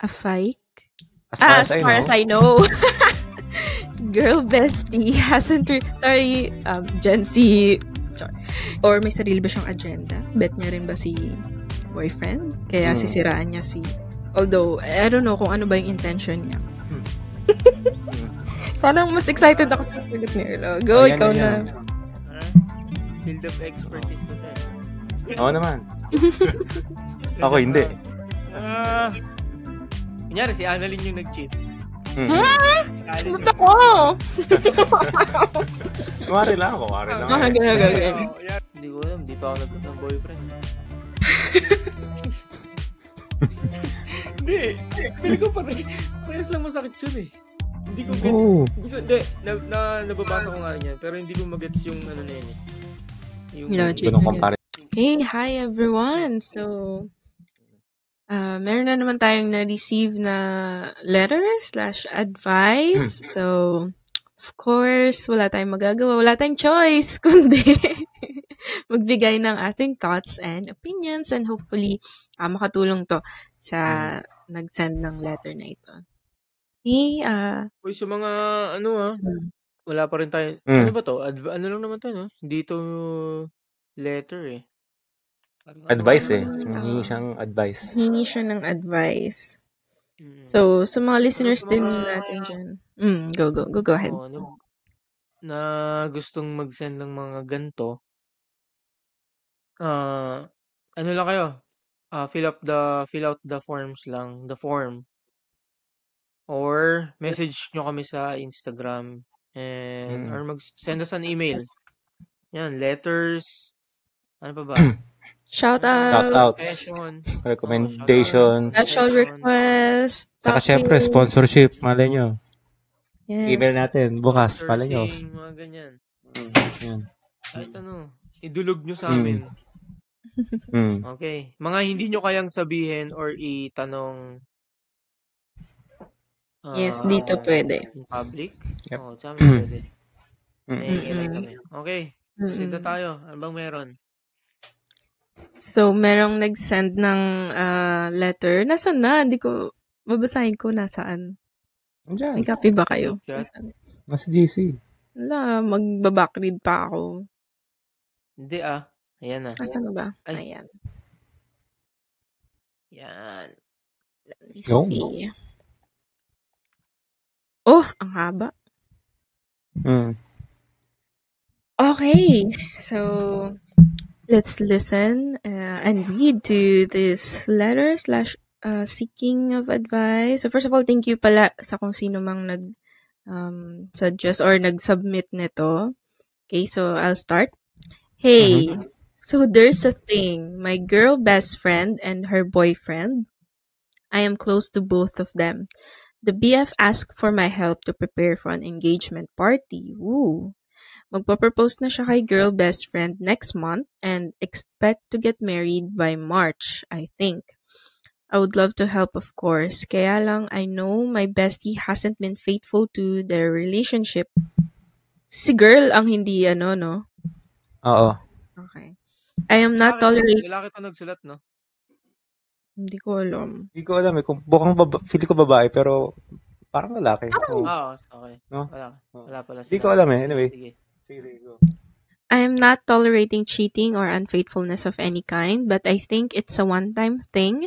A fake? As As far as I know. Girl bestie hasn't sorry, Gen Z. Char. Or may sarili ba siyang agenda? Bet niya rin ba si boyfriend? Kaya sisiraan niya si... Although, I don't know kung ano ba yung intention niya. Parang mas excited ako sa sagot ni Erlo. Go, Ayan, ikaw ayan. na. Field of expertise ko tayo. Oo naman. Ako hindi. Kunyari, si Annalyn yung nag-cheat. Ba't ako? Kumari lang ako. Okay. Hindi ko alam, hindi pa ako nagkaroon ng boyfriend. Hindi. Pili ko parehas lang masakit yun eh. Hindi ko gets. Nababasa ko nga rin yan. Pero hindi ko magets yung ano na yun eh. Yung Logic. Okay, hi everyone. So, meron na naman tayong na-receive na letter/advice. So, of course, wala tayong magagawa. Wala tayong choice, kundi magbigay ng ating thoughts and opinions, and hopefully, makatulong to sa nag-send ng letter na ito. Okay, Uy, sa mga wala pa rin tayo. Ano ba to? Ano lang naman to, no? Hindi to letter eh. Advice eh. Hingi siyang advice. Hingi siya ng advice. So, sa mga listeners din natin dyan. Go ahead. Na gustong mag-send ng mga ganito. Ano lang kayo? Fill out the forms lang. The form. Or message nyo kami sa Instagram. And or send us an email. Yan, letters. Ano pa ba? Shoutouts. Recommendations. Special request. Saka syempre, sponsorship. Malay nyo. Yes. Email natin. Bukas. Malay nyo. Mga ganyan. Yan. Kahit idulog nyo sa amin. Okay. Mga hindi nyo kayang sabihin or itanong. Yes, dito pwede. In public? Yep. Oo, sa amin pwede. Kami. Okay. Sito tayo. Ano bang meron? So, merong nag-send ng letter. Nasaan na? Hindi ko, babasahin ko nasaan. May copy ba kayo? Nasa GC. Wala, magbabackread pa ako. Hindi Ayan na. Nasaan ba? Ayan. Yan. Let me see. Oh, ang haba. Okay. So, let's listen and read to this letter/seeking of advice. So, first of all, thank you pala sa kung sino mang suggest or nag-submit nito. Okay, so I'll start. Hey, so there's a thing. My girl best friend and her boyfriend. I am close to both of them. The BF asked for my help to prepare for an engagement party. Woo! Magpa-propose na siya kay girl best friend next month and expect to get married by March, I think. I would love to help, of course. Kaya lang, I know my bestie hasn't been faithful to their relationship. Si girl ang hindi no? Oo. Okay. I am not tolerating... Lalaki ito nagsulat, no? Hindi ko alam. Hindi ko alam eh. Kung feel ko babae, pero parang lalaki. Okay. No? Wala pala sila. Hindi ko alam eh. Anyway. Sige, go. I am not tolerating cheating or unfaithfulness of any kind, but I think it's a one-time thing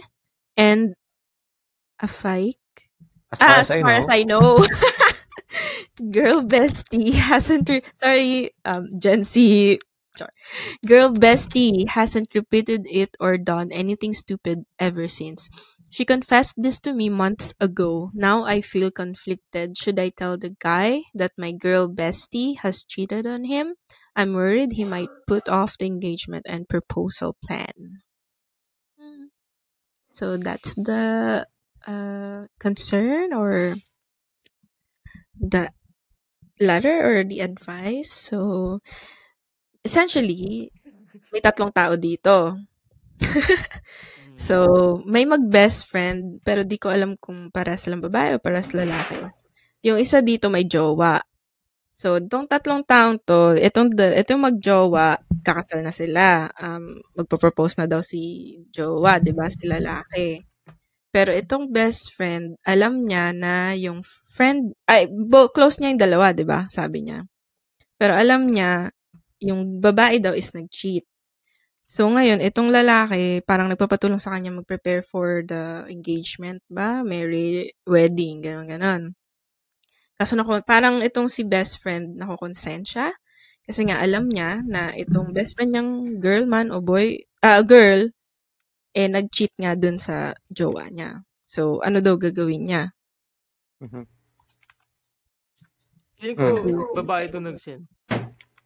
and a fake. As far as I know. Girl bestie hasn't... Gen Z... Girl bestie hasn't repeated it or done anything stupid ever since. She confessed this to me months ago. Now I feel conflicted. Should I tell the guy that my girl bestie has cheated on him? I'm worried he might put off the engagement and proposal plan. So that's the concern or the letter or the advice. So essentially, may tatlong tao dito. So, may mag-best friend, pero di ko alam kung para silang babae o para sa lalaki. Yung isa dito may jowa. So, itong tatlong taong to, itong mag-jowa, kakasal na sila. Magpo-propose na daw si jowa, di ba? Si lalaki. Pero itong best friend, alam niya na yung friend, close niya yung dalawa, di ba? Sabi niya. Pero alam niya, yung babae daw is nag-cheat. So ngayon, itong lalaki, parang nagpapatulong sa kanya mag-prepare for the engagement ba? Wedding, gano'n. Kaso parang itong si best friend, nakukonsent siya. Kasi nga alam niya na itong best friend niyang girl man o girl, nag-cheat nga dun sa jowa niya. So, ano daw gagawin niya? Mhm. Feeling ko, babae ito nag-send.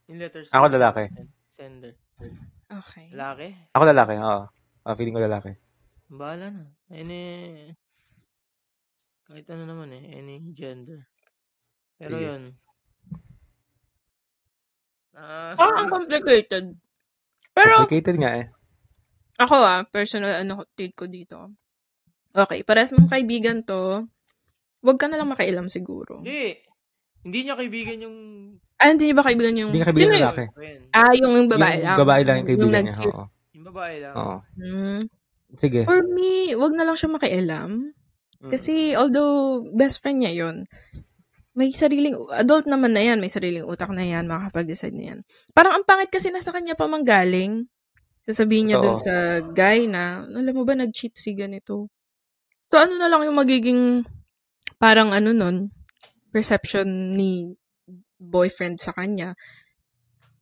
Yung letters. Ako lalaki. Sender. Okay. Lalaki? Ako lalaki, oo. Feeling ko lalaki. Bahala na. Kahit ano naman any gender. Pero Sige. yun. Ang complicated. Pero, Complicated nga eh. ako personal take ko dito. Okay, parehas mong kaibigan to, wag ka na lang makialam siguro. Hindi niya kaibigan yung... hindi niya ba kaibigan yung... Hindi niya kaibigan yung lalaki. Yung babae lang. Yung babae lang yung kaibigan niya, oo. Yung babae lang. Oo. Sige. For me, wag na lang siya makialam. Kasi although best friend niya yun, may sariling, adult naman na yan, may sariling utak na yan, makakapag-decide na yan. Parang ang pangit kasi nasa kanya pa manggaling. Sasabihin niya dun sa guy na, alam mo ba, nag-cheat si ganito. So, ano na lang yung magiging, parang perception ni boyfriend sa kanya?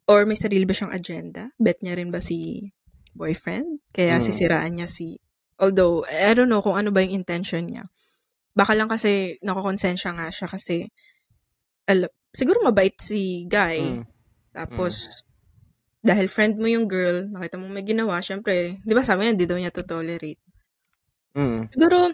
Or may sarili ba siyang agenda? Bet niya rin ba si boyfriend? Kaya sisiraan niya although, I don't know kung ano ba yung intention niya. Baka lang kasi nakukonsensya nga siya kasi siguro mabait si guy. Tapos, dahil friend mo yung girl, nakita mo may ginawa, syempre, di ba sabi niya, di daw niya to tolerate. Siguro,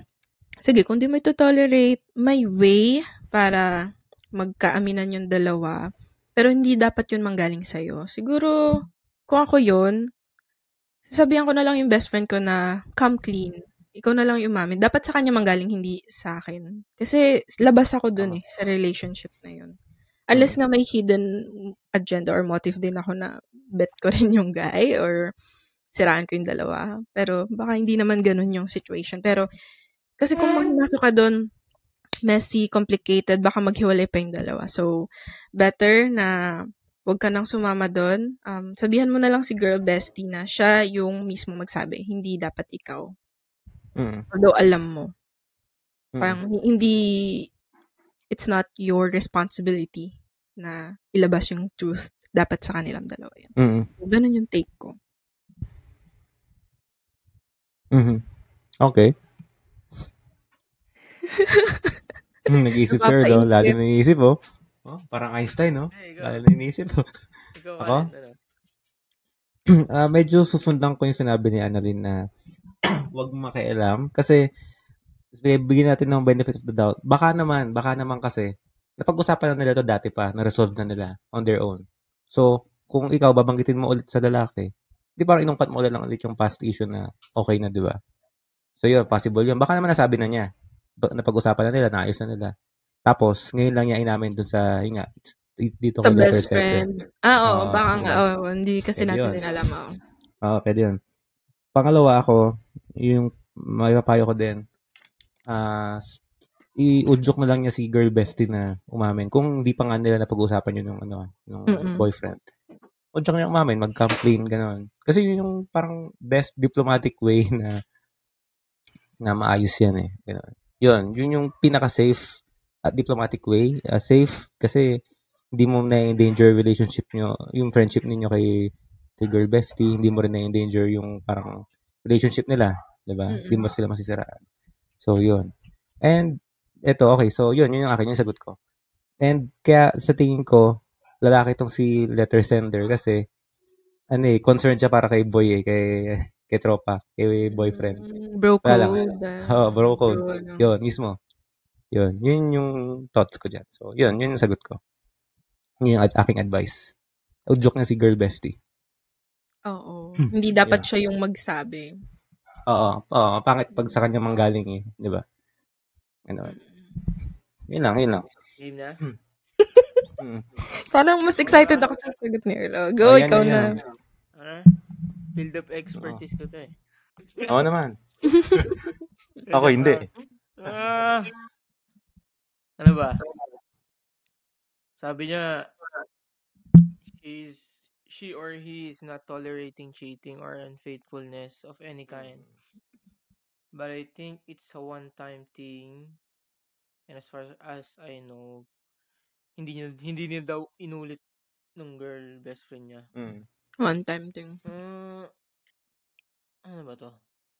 sige, kung di mo ito tolerate, may way para magkaaminan yung dalawa, pero hindi dapat yun manggaling sa'yo. Siguro, kung ako yun, sasabihan ko na lang yung best friend ko na, come clean. Ikaw na lang yung umamin. Dapat sa kanya manggaling, hindi sa akin. Kasi, labas ako dun sa relationship na yun. Unless nga may hidden agenda or motive din ako na bet ko rin yung guy or siraan ko yung dalawa. Pero baka hindi naman ganun yung situation. Pero kasi kung pumasok ka doon, messy, complicated, baka maghiwalay pa yung dalawa. So, better na wag ka nang sumama doon. Sabihan mo na lang si girl bestie na siya yung mismo magsabi. Hindi dapat ikaw. Although alam mo. Parang hindi, it's not your responsibility na ilabas yung truth. Dapat sa kanilang dalawa yan. So, ganun yung take ko. Okay. Nag-iisip sir, no? Lalo na iniisip, oh. Parang Einstein, no? Lalo na iniisip, oh. Ako? Medyo susundan ko yung sinabi ni Annalyn na wag makialam kasi bigyan natin ng benefit of the doubt. Baka naman kasi napag-usapan na nila to dati pa, na-resolve na nila on their own. So, kung ikaw babanggitin mo ulit sa lalaki, di parang inungkat mo lang ulit yung past issue na okay na, di ba? So, yun, possible yun. Baka naman nasabi na niya. Napag-usapan na nila, naayos na nila. Tapos, ngayon lang niya inamin dun sa, dito sa kay best friend. Oo, baka nga. Hindi kasi natin din alam. Oo, pwede yun. Pangalawa ako, yung may mapayo ko din, i-udyok na lang niya si girl bestie na umamin. Kung hindi pa nga nila napag-usapan yun yung boyfriend. Udyok niya umamin, mag-complain, gano'n. Kasi yun yung parang best diplomatic way na maayos yan eh. Gano'n. Yun yung pinaka-safe at diplomatic way. Safe kasi hindi mo na-endanger relationship nyo, yung friendship ninyo kay girl bestie, hindi mo rin na-endanger yung parang relationship nila. Diba? Hindi mo sila masisiraan. So, yun. And, eto, okay. So, yun yung akin, yung sagot ko. And, kaya sa tingin ko, lalaki itong si letter sender kasi, concerned siya para kay boy kay tropa, kay boyfriend. Bro code. Bro code. Yun, mismo. Yun yung thoughts ko dyan. So, yun yung sagot ko. Yun yung aking advice. Udyok niya si girl bestie. Oo. Hindi dapat siya yung magsabi. Oo. Pangit pag sa kanya manggaling eh. Di ba? Ano? Yun lang. Game na? Parang mas excited ako sa sagot ni Erlo. Go, ikaw na. Build up expertise ko to eh. Oo naman. Ako hindi. Ano ba? Sabi niya, she or he is not tolerating cheating or unfaithfulness of any kind. But I think it's a one-time thing. And as far as I know, hindi niya daw inulit ng girl best friend niya. One-time thing. Ano ba to?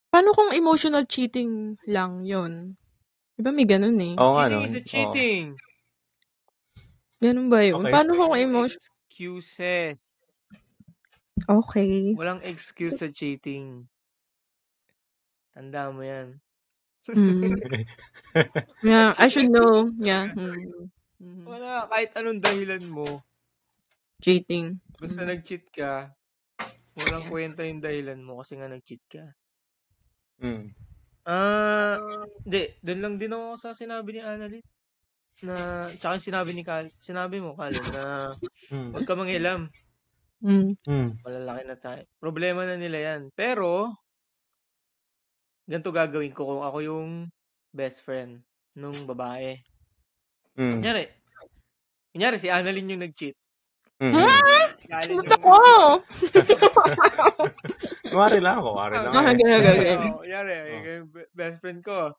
Paano kung emotional cheating lang yon? Diba may ganun eh? Oo nga, Cheating no? is a cheating. Ganun ba yun? Okay. Paano kung Walang emotional? excuses. Okay. Walang excuse sa cheating. Tanda mo yan. Yeah, I should know. Yeah. Wala, kahit anong dahilan mo. Cheating. Basta nag-cheat ka, walang kwenta yung dahilan mo kasi nga nag-cheat ka. Hindi. Doon lang din ako sa sinabi ni Annalyn. Tsaka sinabi mo, Colin, na huwag ka mangilam. Malalaki na tayo. Problema na nila yan. Pero, ganito gagawin ko kung ako yung best friend nung babae. Kunyari, si Annalyn yung nag-cheat. Gusto ko! Kuwari lang ako. Kunyari, yung best friend ko.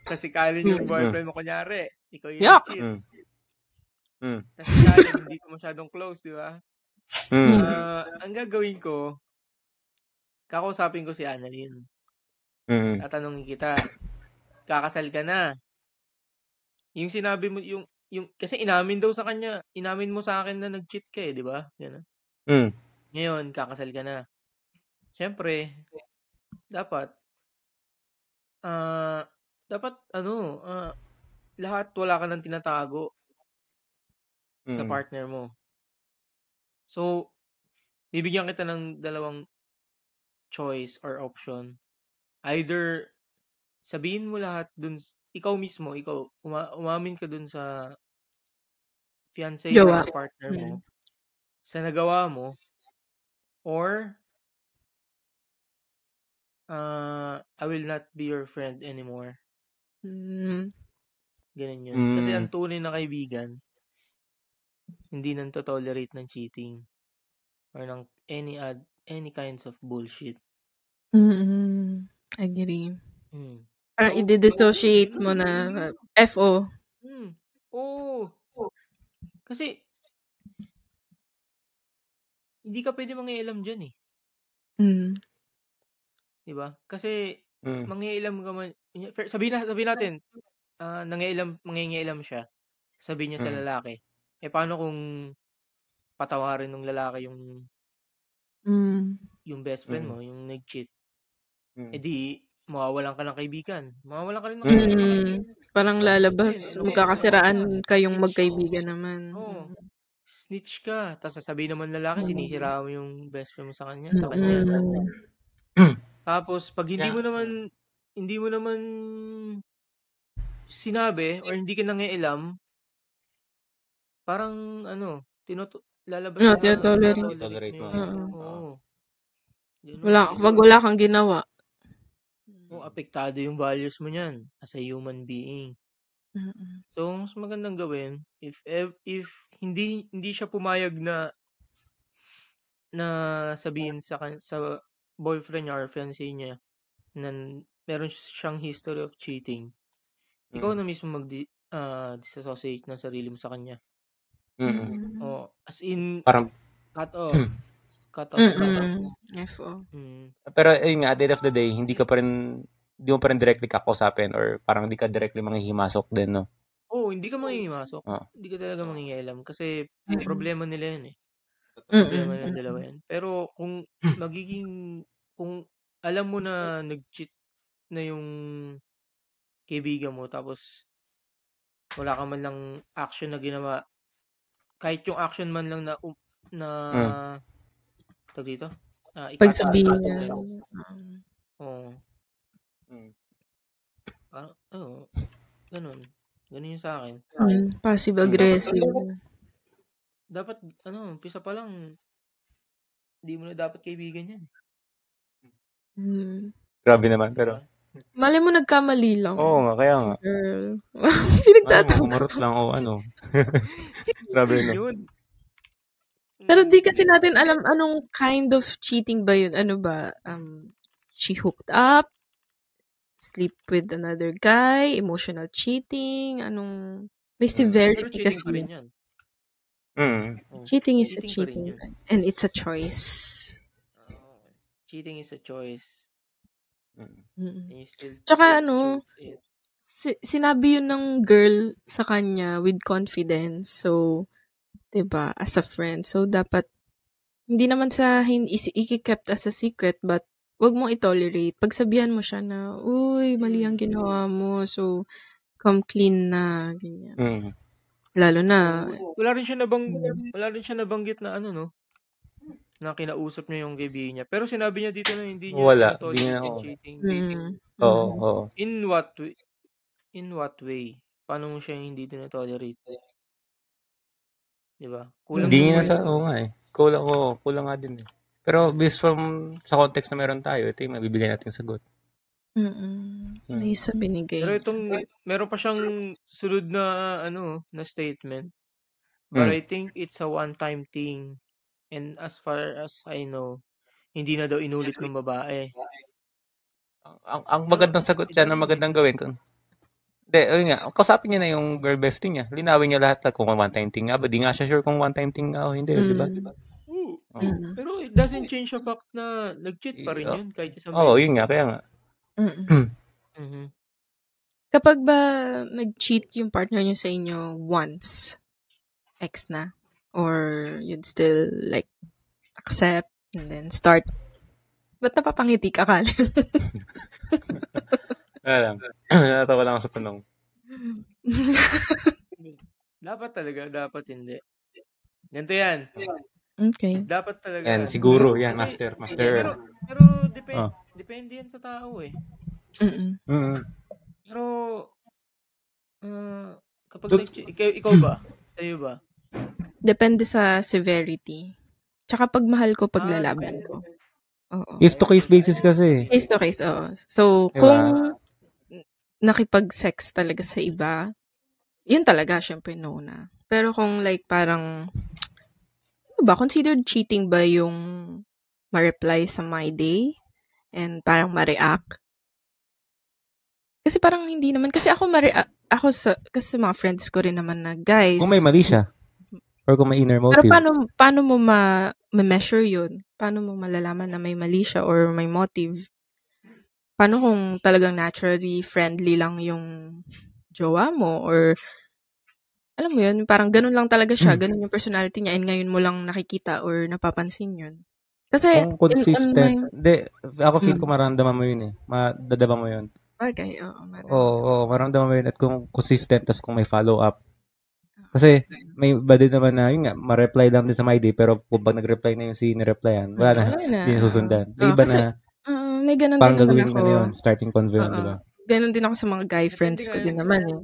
Kasi Colin yung boyfriend mo, kunyari. Ikaw yung nag-cheat. Kasi Colin, hindi ko masyadong close, di ba? Ang gagawin ko, kakausapin ko si Annalyn. Tatanungin kita, kakasal ka na. Yung sinabi mo, yung kasi inamin daw sa kanya, inamin mo sa akin na nag-cheat ka eh, di ba? Ganun. Ngayon, kakasal ka na. Siyempre, dapat, lahat wala ka nang tinatago sa partner mo. So, bibigyan kita ng dalawang choice or option. Either, sabihin mo lahat dun, ikaw mismo, umamin ka dun sa fiancé mo or partner mo, sa nagawa mo, or, I will not be your friend anymore. Ganun yun. Kasi ang tunay na kaibigan, hindi nang to-tolerate ng cheating or ng any kinds of bullshit. Agree. So, Parang i-dissociate mo na FO. Oo. Kasi, hindi ka pwede mangialam dyan eh. Diba? Kasi, mangialam ka man, sabihin natin, mangingialam siya, sabihin niya sa lalaki. Paano kung patawarin ng lalaki yung best friend mo, yung nag-cheat? Di, mawawalan ka ng kaibigan. Mawawalan ka rin ng kaibigan. Parang lalabas, magkakasiraan kayong magkaibigan naman. Snitch ka. Tapos sasabihin naman lalaki, sinisira mo yung best friend mo sa kanya. Tapos, pag hindi mo naman sinabi or hindi ka nangialam, parang lalabas na tolerate mo. Wag wala kang ginawa. Apektado yung values mo niyan as a human being. So, mas magandang gawin, if hindi siya pumayag na sabihin sa boyfriend niya or fiancé niya na meron siyang history of cheating, ikaw na mismo disassociate ng sarili mo sa kanya. As in, parang cut off. FO. Pero ayun nga, at the end of the day, hindi mo pa rin directly kakausapin or parang hindi ka directly manghihimasok din, no? Hindi ka manghihimasok. Hindi ka talaga mangingialam kasi problema nila yan eh. Problema nila dalawa yan. Pero kung alam mo na nag-cheat na yung kaibigan mo tapos wala ka man lang action na ginawa, kahit yung action man lang na tawag dito? Pagsabihin. Ganun yung sa akin. Passive-aggressive. Dapat, umpisa pa lang, hindi mo na dapat kaibigan yan. Grabe naman, pero Malay mo nagkamali lang. Oo nga, kaya nga. Girl. Pinagtatanggol. Umarot lang o ano. Grabe no. Yun. Pero di kasi natin alam anong kind of cheating ba yun. Ano ba? She hooked up, sleep with another guy, emotional cheating, anong... May severity Pero cheating kasi pa rin yan. Cheating is a Cheating cheating. And it's a choice. Cheating is a choice. And you still Tsaka choose it. Sinabi yun ng girl sa kanya with confidence. So, 'di ba, as a friend. So, dapat, hindi naman sa i-kept as a secret, but wag mong i-tolerate. Pagsabihan mo siya na, uy, mali ang ginawa mo. So, come clean na. Ganyan. Lalo na, wala rin siya nabanggit na ano, no? Na kinausap niya yung kaibigan niya. Pero sinabi niya dito na hindi niya tolerate yung cheating. Oo. In what way? Paano mo siya hindi tolerate? Diba? Hindi niya nga eh. Kulang nga din eh. Pero based from sa context na meron tayo, ito yung mabibigay nating sagot. May isa binigay. Pero meron pa siyang sunod na na statement. But I think it's a one-time thing. And as far as I know, hindi na daw inulit ng babae. Ang magandang sagot yan, ang magandang gawin kung ayun nga, kausapin niya na yung girl bestie niya. Linawin niya lahat kung one-time thing nga ba. Di nga siya sure kung one-time thing nga o hindi, di ba? Pero it doesn't change the fact na nag-cheat pa rin yun kahit sa yun nga, kaya nga. Kapag ba nag-cheat yung partner niyo sa inyo once, ex na, or you'd still like accept and then start, ba't napapangiti ka, Kal? Natawa lang ako sa tanong. Dapat hindi. Ganito yan. Okay. Dapat talaga. Yan, siguro. Yan, master. Pero depende yan sa tao eh. Pero, kapag ikaw ba? Sa'yo ba? Depende sa severity. Tsaka pag mahal ko, paglalaban ko. Oo. Case-to-case basis kasi. Case-to-case, oo. So, kung nakipag-sex talaga sa iba, yun talaga, syempre, no na. Pero kung like parang, considered cheating ba yung ma-reply sa My Day and parang ma-react? Kasi parang hindi naman. Kasi ako kasi sa mga friends ko rin naman na, guys. Kung may mali siya. Or kung may inner motive. Pero paano mo ma-measure yun? Paano mo malalaman na may mali siya or may motive? Paano kung talagang naturally friendly lang yung jowa mo? Or, alam mo yun, parang ganun lang talaga siya. Ganun yung personality niya and ngayon mo lang nakikita or napapansin yun. Kasi, kung consistent, ako feel ko maramdaman mo yun eh. Madadaba mo yun. Okay, oo. Oo, maramdaman mo yun. At kung consistent, tas kung may follow-up. Kasi, may iba din naman na, yun nga, ma-reply lang din sa My Day, pero kung pag nag-reply na yung ni-replyan, wala na, hindi susundan. May iba na, may ganun din naman ako. Na yun, starting convo yun, di ba? Ganun din ako sa mga guy friends ko din naman eh.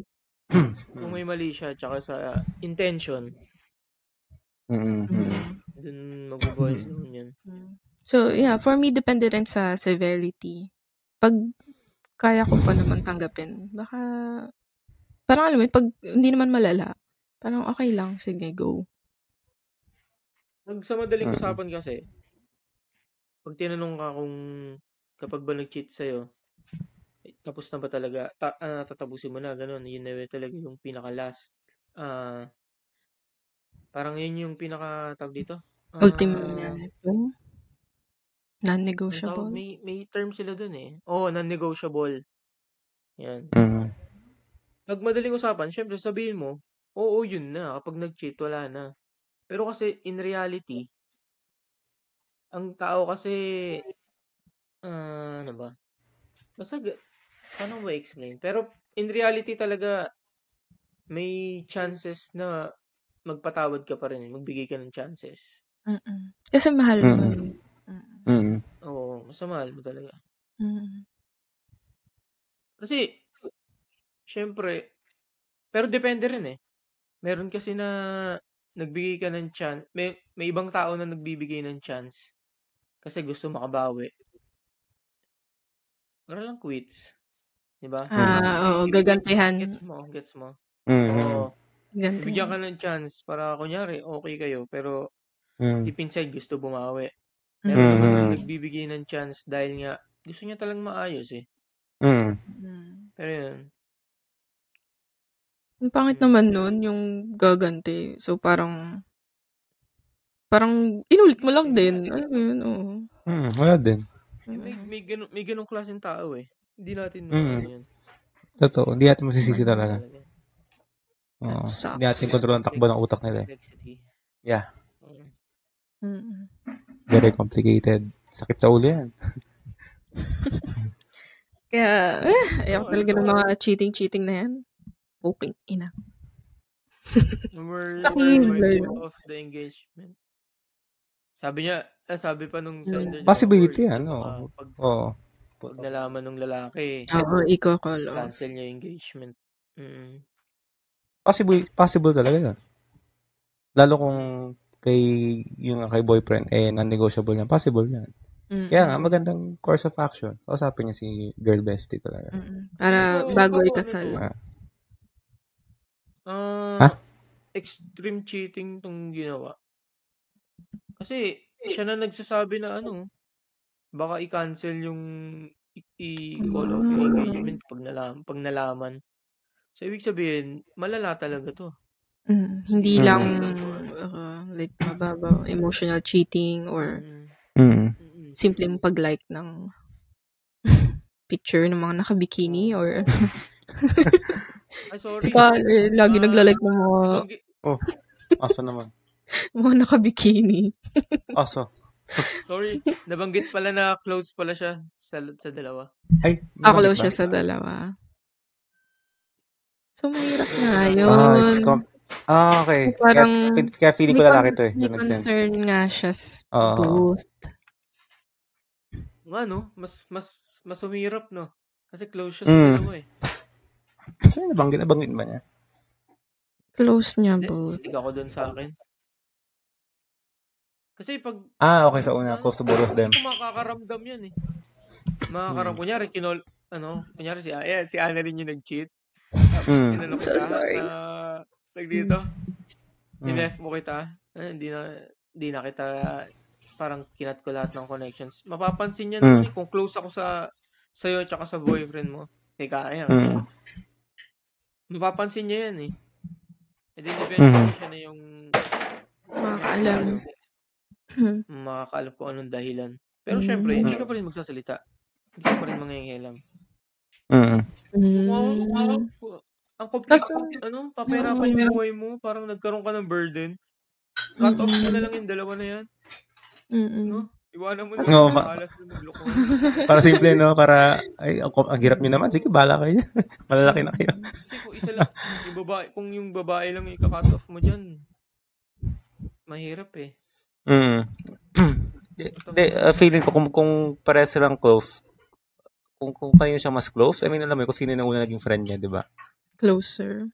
Kung may mali siya, tsaka sa intention, dun mag-boils naman yun. So, yeah, for me, depende rin sa severity. Pag kaya ko pa naman tanggapin, baka, parang alam mo, pag hindi naman malala, parang okay lang, sige, go. Sa madaling usapan kasi, pag tinanong ka kung kapag ba nag-cheat sa'yo, tapos na ba talaga, tatapusin mo na, ganun, yun na talaga yung pinaka-last. Parang yun yung pinaka-tag dito. Ultimatum? Non-negotiable? May term sila dun eh. Non-negotiable. Yan. Pag madaling usapan, syempre sabihin mo, oo, yun na. Kapag nag-cheat, wala na. Pero kasi, in reality, ang tao kasi, ano ba? Basta, paano mo explain? Pero, in reality talaga, may chances na magpatawad ka pa rin. Magbigay ka ng chances. Kasi mahal mo. Oo, basta mahal mo talaga. Kasi, syempre, pero depende rin eh. Meron kasi na nagbigay ka ng chance. May ibang tao na nagbibigay ng chance kasi gusto makabawi. lang quits. Diba? Oo, gagantihan. Gets mo. Mm-hmm. Oo. Bibigyan ka ng chance para kunyari okay kayo pero deep inside gusto bumawi. Meron naman nagbibigay ng chance dahil nga gusto niya talagang maayos eh. Pero yun. Ang pangit naman nun, yung gaganti. So, parang inulit mo lang din. Alam mo yun, oo. Wala din. May ganong klaseng tao eh. Hindi natin maano yun. Totoo. Hindi natin masisisi talaga. That sucks. Hindi natin kontrol ang takbo ng utak nila eh. Yeah. Very complicated. Sakit sa ulo yan. Kaya, ayaw talaga ng mga cheating na yan. Poking ina. We're reminded of the engagement. Sabi pa nung sender. Possibility yan, Pag nalaman nung lalaki. I-call. Cancel niya yung engagement. Possible talaga yun. Lalo kung kay boyfriend, non-negotiable yan. Possible yan. Kaya nga, magandang course of action. Kausapin niya si girl bestie talaga. Para bago ikasal. Extreme cheating tong ginawa. Kasi, siya na nagsasabi na baka i-cancel yung i-call off yung engagement pag nalaman. So, ibig sabihin, malala talaga to. Hindi lang like mababaw emotional cheating or simpleng pag-like ng picture ng mga naka-bikini or ay, sorry. Saka, lagi nagla-like ng mga aso naman. Mga naka-bikini. Aso. Sorry, nabanggit pala na close pala siya sa dalawa. Ay, close siya sa dalawa. So, mahirap na yun. Okay. Parang, kaya feeling ko lalaki to eh. May concern nga siya both. Nga no, mas umirap no. Kasi close siya sa dalawa eh. So, nabanggit ba niya? Close niya both. Stig ako dun sa akin. Kasi pag... okay, sa una, close to both of them. Makakaramdam yan eh. Kunyari, kunyari si Annalyn yung nag-cheat. Tapos, so sorry. Dito, in-F mo kita. Hindi na kita, parang kinat ko lahat ng connections. Mapapansin niya naman kung close ako sa'yo tsaka sa boyfriend mo. Kaya, mapapansin niya yan eh. E then, eventually siya na yung makakaalam kung anong dahilan. Pero syempre, hindi ka pa rin magsasalita. Hindi ka pa rin mangyayalam. Ang paperapan yung buhay mo, parang nagkaroon ka ng burden. Cut off mo na lang yung dalawa na yan. No? Iwanan mo na malas na magloko. Para simple, no? Para, ang hirap nyo naman. Sige, bala kayo. Malalaki na kayo. Kasi kung isa lang, kung yung babae lang ika-cut off mo dyan, mahirap eh. Feeling ko kung pares lang close, kung kayo siya mas close, I mean, alam mo kung sino na una naging friend niya, di ba? Closer.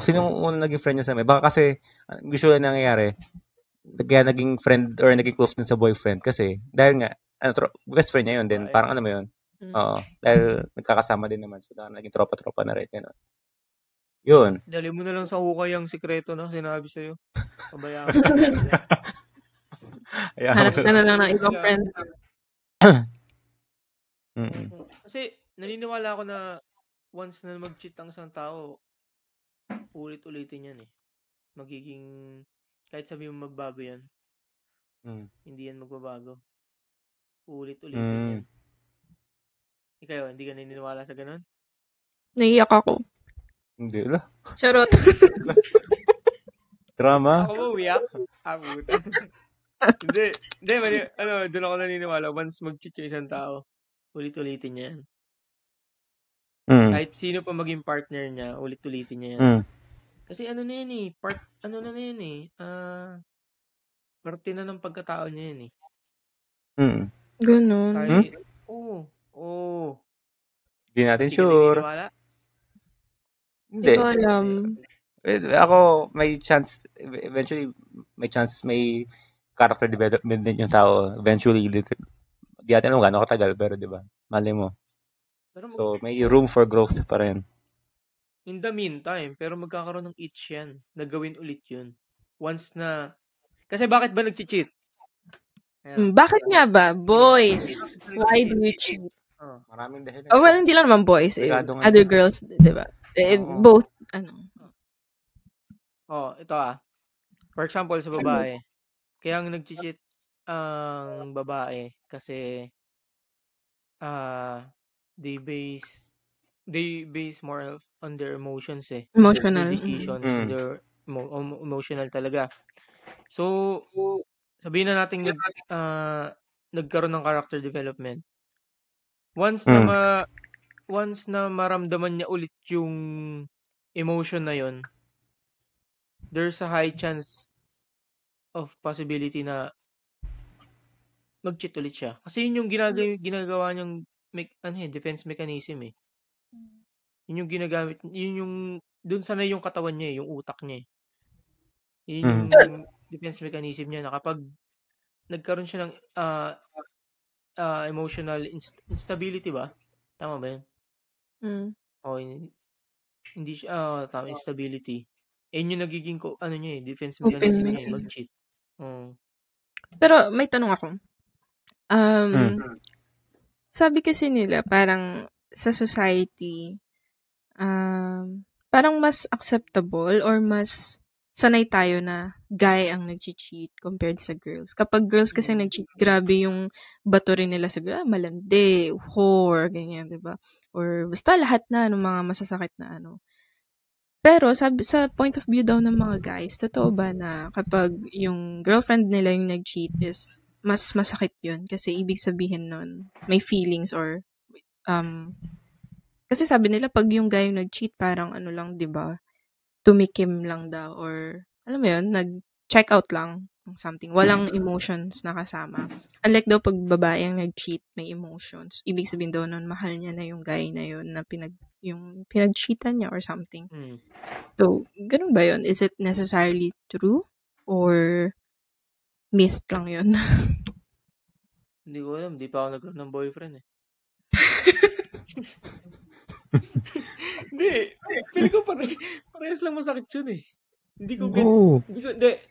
Sino una naging friend niya sa amin? Baka kasi, usually nangyayari, kaya naging friend or naging close din sa boyfriend kasi, dahil nga, best friend niya yun din, parang ano mo yun? Dahil nagkakasama din naman, so naging tropa-tropa na rin, gano'n. Yun. Dali mo na lang sa hukay ang sikreto na sinabi sa'yo. Pabayaan mo. Hanap na lang ng ibang friends. Kasi naniniwala ako na once na mag-cheat ang isang tao, ulit-ulitin yan eh. Magiging, kahit sabi mo magbago yan, hindi yan magbabago. Ulit-ulitin yan. Ikaw, hindi ka naniniwala sa ganun? Naiiyak ako. Hindi lah. Charot. Drama? Ako umiyak? Puta. Hindi, doon ako naniniwala. Once mag-cheat yung isang tao, ulit-ulitin niya yan. Kahit sino pa maging partner niya, ulit-ulitin niya yan. Kasi ano na yan eh, parte na ng pagkatao niya yan eh. Ganun. Oo. Hindi natin sure. Hindi ko alam. Ako, may chance, eventually, may character development din yung tao. Eventually, di natin alam gano'ng katagal, pero di ba, mali mo. So, may room for growth pa rin. In the meantime, pero magkakaroon ng itch yan. Nagawin ulit yun. Once na... Kasi bakit ba nag-cheat? Bakit nga ba? Boys, why do you cheat? Maraming dahilan. Oh, well, hindi lang naman boys. Other girls, di ba? Both, ito For example, sa babae. Kaya ang nag-cheat ang babae kasi they base more on their emotions Emotional. Their decisions, their emotional talaga. So, sabihin na natin nagkaroon ng character development. Once na maramdaman niya ulit yung emotion na yon, there's a high chance of possibility na mag-cheat ulit siya. Kasi yun yung ginagawa niyang defense mechanism Yun yung ginagamit, yun yung dun sanay yung katawan niya yung utak niya Yun yung defense mechanism niya na kapag nagkaroon siya ng emotional instability ba? Tama ba yun? Hindi siya, tama, instability. Yun yung nagiging defense mechanism niya mag-cheat. Pero may tanong ako. Sabi kasi nila parang sa society parang mas acceptable or mas sanay tayo na guy ang nag-cheat compared sa girls. Kapag girls kasi nag-cheat, grabe yung bato rin nila sa malandi, whore, ganyan, diba? Or basta lahat na ng mga masasakit na Pero sabi, sa point of view daw ng mga guys, totoo ba na kapag yung girlfriend nila yung nag-cheat is mas masakit yun? Kasi ibig sabihin nun, may feelings or kasi sabi nila pag yung guy yung nag-cheat, parang lang, di ba? Tumikim lang daw or alam mo yun, nag-check out lang something. Walang emotions na kasama. Unlike daw pag babae ang nag-cheat, may emotions. Ibig sabihin daw nun, mahal niya na yung guy na yun na pinag-cheatan niya or something. So, ganun ba yun? Is it necessarily true? Or myth lang yun? Hindi ko alam. Hindi pa ako nagkaroon ng boyfriend Hindi. Feeling ko parehas lang masakit yun Hindi ko gets.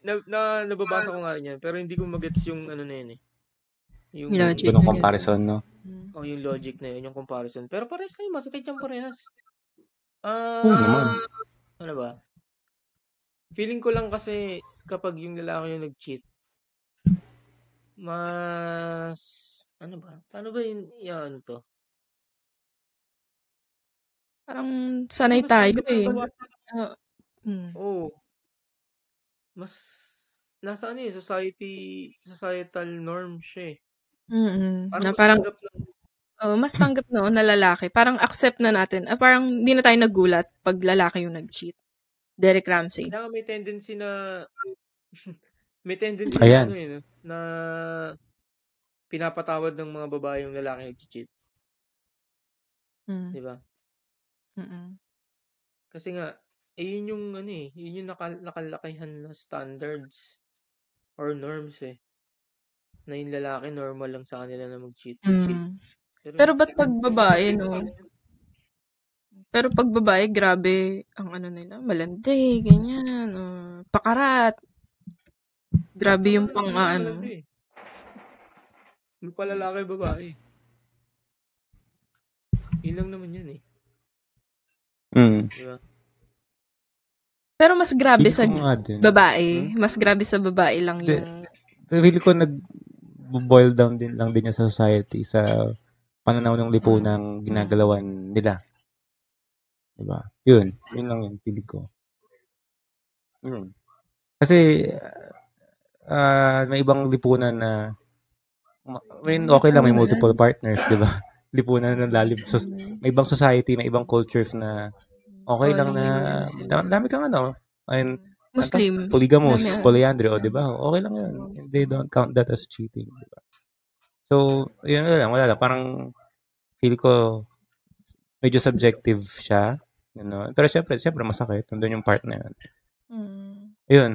Nababasa ko nga rin yan. Pero hindi ko magets yung na yun Yung logic na comparison, no? Yung logic na yun, yung comparison. Pero parehas lang yung masakit yung parehas. Naman. Ano ba? Feeling ko lang kasi kapag yung lalaki yung nag-cheat, mas ano ba? Paano ba yun to? Parang sanay tayo Mas nasa societal norm siya mas tanggap na lalaki. Parang accept na natin. Parang hindi na tayo nagulat pag lalaki yung nag-cheat. Derek Ramsey. May tendency na na pinapatawad ng mga babae yung lalaki nag-cheat. Di ba? Kasi nga, yun yung yun yung nakalakihan na standards or norms na yung lalaki normal lang sa kanila na mag-cheat. Pero ba't pag babae, Pero pag babae, grabe ang nila, malandi, ganyan, pakarat. Grabe yung pang May palalaki babae. Yun lang naman yun Diba? Pero mas grabe sa babae. Mas grabe sa babae lang yung... Feel ko nag-boil down din niya sa society sa pananaw ng lipunang ginagalawan nila. Diba? Yun lang yung feel ko. Kasi may ibang lipunan na okay lang may multiple partners, diba? Lipunan ng lalim. So, may ibang society, may ibang cultures na okay lang na dami kang Muslim. Polygamous, polyandry, diba? Okay lang yun. They don't count that as cheating, diba? So, yun lang, wala lang. Parang feel ko medyo subjective siya. Pero syempre masakit. Nandun yung part na yun. Yun.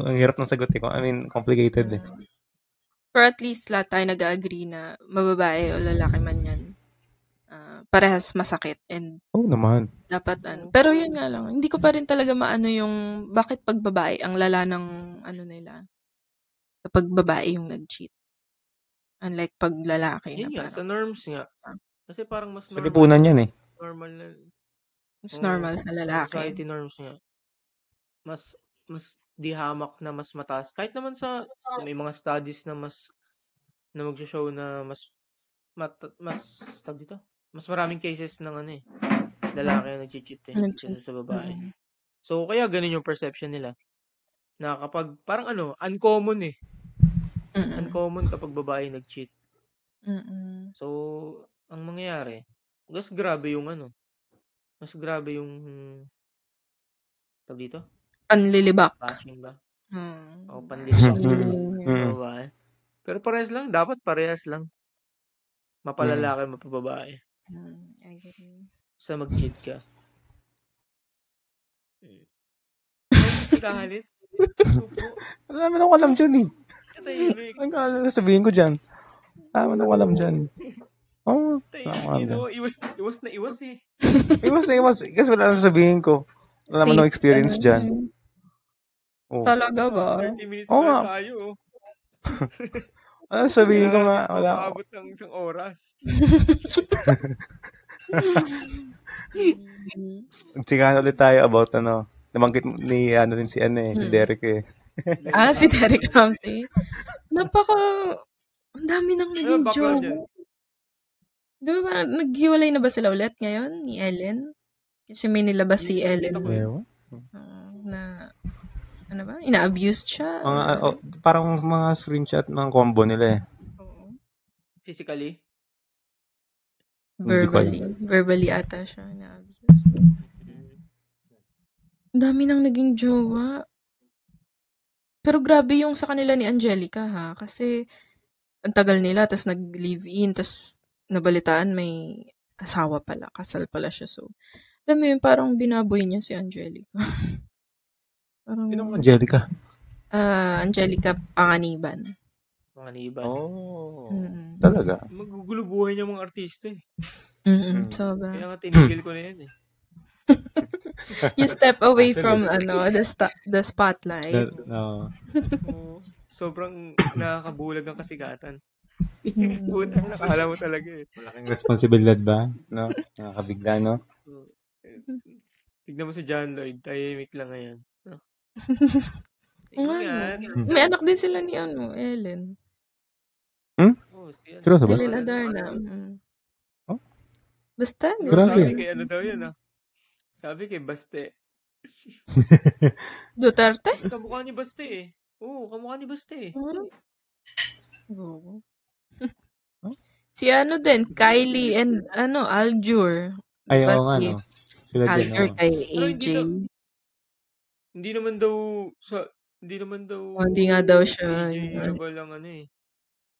Ang hirap ng sagot I mean, complicated Pero at least lahat tayo nag-agree na mababae o lalaki man yan. parehas masakit and naman. dapat pero yun nga lang, hindi ko pa rin talaga maano yung bakit pag babae ang lala ng nila. Kapag babae yung nag-cheat. Unlike pag lalaki yun na nga, sa norms nga. Kasi parang mas normal. Sa lipunan yan eh. Normal na. Mas normal sa lalaki. Sa society norms nga. Mas di hamak na mas mataas. Kahit naman may mga studies na na mag-show na mas maraming cases ng lalaki na nag-cheat kaysa sa babae. So, kaya ganun yung perception nila. Na kapag, parang uncommon eh. Uncommon kapag babae nag-cheat. So, ang mangyayari, mas grabe yung tawag dito? Panlilibak. Bashing ba? O, panlilibak. Babae. Pero dapat parehas lang. Mapalalaki, mapababae. I get you. Sa mag-cheat ka. Kahalit? Wala naman ako alam dyan eh. Ano sabihin ko dyan? Wala naman ako alam dyan. Iwas na iwas eh. Iwas. Kasi wala na sabihin ko. Wala naman akong experience dyan. Talaga ba? 30 minutes na tayo. Ano sabihin ko nga? Wala. Makaabot ng isang oras. Tsikahan ulit tayo about nabanggit ni si Derek eh. Si Derek Ramsey. Ang dami nang naging joke. Di ba parang naghiwalay na ba sila ulit ngayon ni Ellen? Kasi may nilabas si Ellen. Na ina-abused siya. Parang mga screenshot ng combo nila eh. Physically? Verbally ata siya na-abuse. Ang dami nang naging jowa. Pero grabe yung sa kanila ni Angelica ha. Kasi ang tagal nila, tas nag-live-in, tas nabalitaan may asawa pala. Kasal pala siya. So, alam mo yun, parang binaboy niya si Angelica. Sino Angelica? Angelica Panganiban. Oh. Talaga? Magugulo buhay niya mga artista eh. Sobra. Kaya nga tinigil ko na yan eh. You step away from the spotlight. Sobrang nakakabulag ang kasigatan. Butang nakakala mo talaga eh. Malaking responsibilidad ba? No? Nakakabigla, no? Tignan mo si John Lloyd, tahimik lang ngayon. No? May anak din sila ni Ellen. Seryoso ba? Ellen Adarna. Basta, di ba? Sabi kay daw yun Sabi kay Baste. Duterte? Kamukha ni Baste eh. Oo, kamukha ni Baste eh. Si din, Kylie and Aljur. Ay, oo nga no. Aljur kay AJ. Hindi naman daw hindi nga daw siya. AJ lang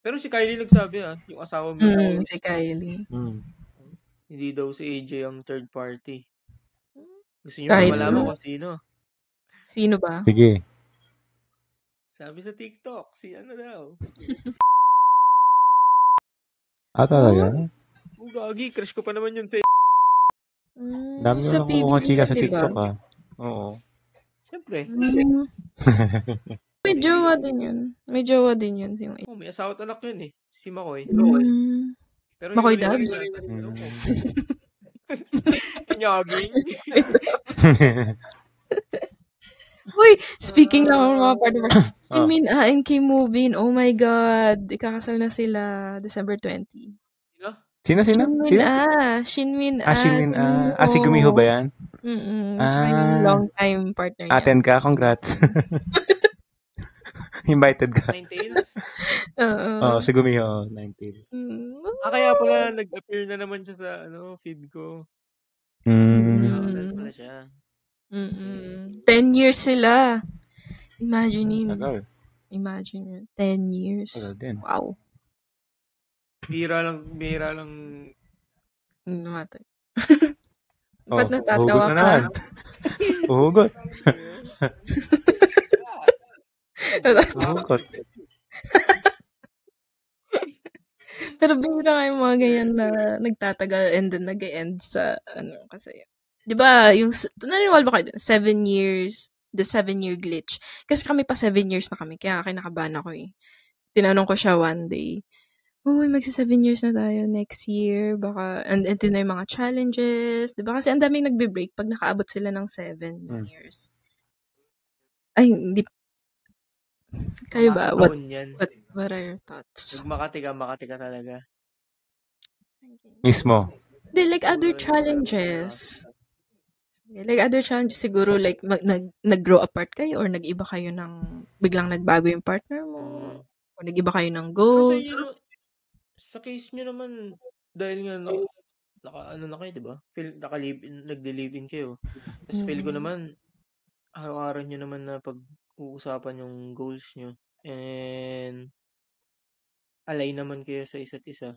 Pero si Kylie nagsabi yung asawa mo. Si Kylie. Hindi daw si AJ ang third party. Gusto niyo malaman kung sino? Sino ba? Sige. Sabi sa TikTok, si daw. Talaga? Gagi, crush ko pa naman yun sa dami na nakukuha chika sa TikTok Oo. Siyempre. May jowa din yun. May asawa at anak yun eh. Si Makoy. Pero Makoy Dubs? Inyaging. Uy, speaking lang ng mga partner. Shinmin and Kim Moobin, oh my God. Ikakasal na sila December 20. Sino? Shinmin si Gumiho ba yan? Tsaka yung long time partner niya. Attend ka, congrats. Invited ka. Ninetales? Si Gumiho, Ninetales. Kaya pala nag-appear na naman siya sa feed ko. Nakakasal pala siya. 10 years sila. Imagine 10 years. Wow. Bira lang. Namatay. Ba't natatawa ka? Hugot. Pero bihira nga yung mga ganyan na nagtatagal and then nag-e-end sa kasi. 'Di ba, yung naniniwala ba kayo dun? 7 years, the 7-year glitch. Kasi kami pa 7 years na kami, kaya kinakabahan ako eh. Tinanong ko siya one day, uy, magsi-7 years na tayo next year, baka, and ito na yung mga challenges, 'di ba? Kasi ang daming nagbe-break pag nakaabot sila ng 7 years. Ay, hindi. Kayo ba? What are your thoughts? Makati ka talaga. Mismo. Hindi, like other challenges. Like other challenges siguro, like nag-grow apart kayo or nag-iba kayo ng, biglang nagbago yung partner mo, o nag-iba kayo ng goals. Sa case nyo naman, dahil nga na kayo, diba? Nag-live-in kayo. Tapos feel ko naman, araw-araw nyo naman na pag-uusapan yung goals nyo. And alay naman kayo sa isa't isa.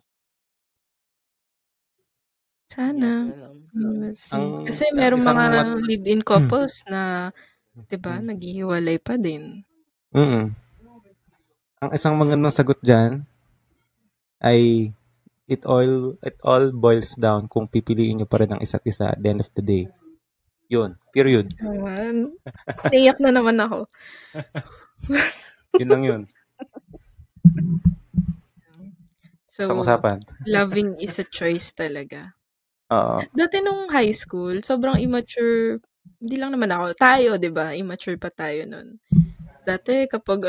Sana. Kasi merong mga live-in couples na, diba, naghihiwalay pa din. Ang isang magandang sagot dyan ay it all boils down kung pipiliin nyo pa rin ang isa't isa at the end of the day. Yun. Period. Naman. Naiyak na naman ako. Yun lang yun. So, sa usapan. Loving is a choice talaga. Oo. Dati nung high school, sobrang immature. Hindi lang naman ako. Tayo, diba? Immature pa tayo nun. Dati, kapag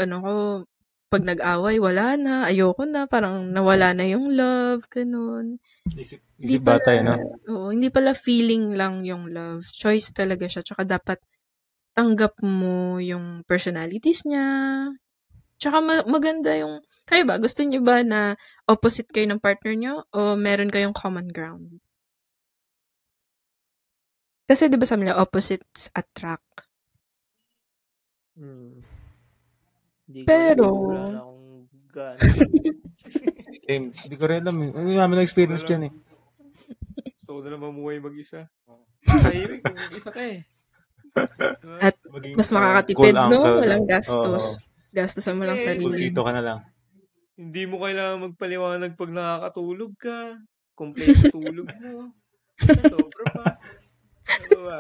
pag nag-away, wala na. Ayoko na. Parang nawala na yung love. Ganun. Isip bata yun, no? Oo, hindi pala feeling lang yung love. Choice talaga siya. Tsaka dapat tanggap mo yung personalities niya. Tsaka maganda yung, kayo ba? Gusto niyo ba na opposite kayo ng partner niyo o meron kayong common ground? Kasi diba sabi nila, opposites attract. Pero, hindi ko rin alam. Hindi namin na-experience dyan eh. Gusto ko na lang mamuhay mag-isa. Kahilig kung mag-isa ka eh. At mas makakatipid, no? Walang gastos. Gastosan mo lang sarili. Dito ka na lang. Hindi mo kailangan magpaliwanag pag nakakatulog ka. Kompleto tulog mo. Sobra pa. Ano ba?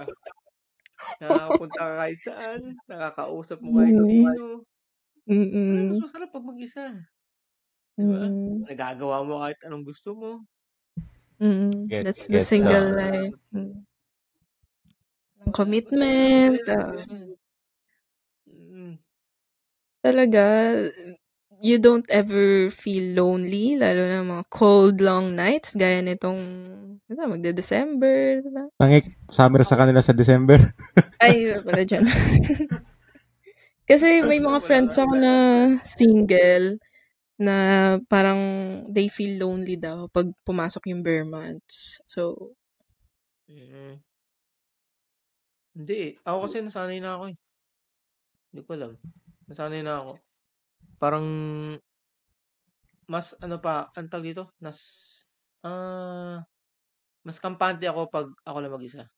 Nakakapunta ka kahit saan. Nakakausap mo kahit sino. Mas masarap pag mag-isa. Diba? Nagagawa mo kahit anong gusto mo. That's the single life. Commitment. Talaga, you don't ever feel lonely, lalo na mga cold, long nights, gaya nitong, magde-December, diba? Pangik, summer sa kanila sa December. Ay, pala dyan. Kasi may mga friends ako na single, na parang they feel lonely daw pag pumasok yung bare months. So, hindi. Ako kasi nasanay na ako eh. Hindi ko alam. Nasanay na ako. Parang mas ang tawag dito? Mas kampante ako pag ako lang mag-isa.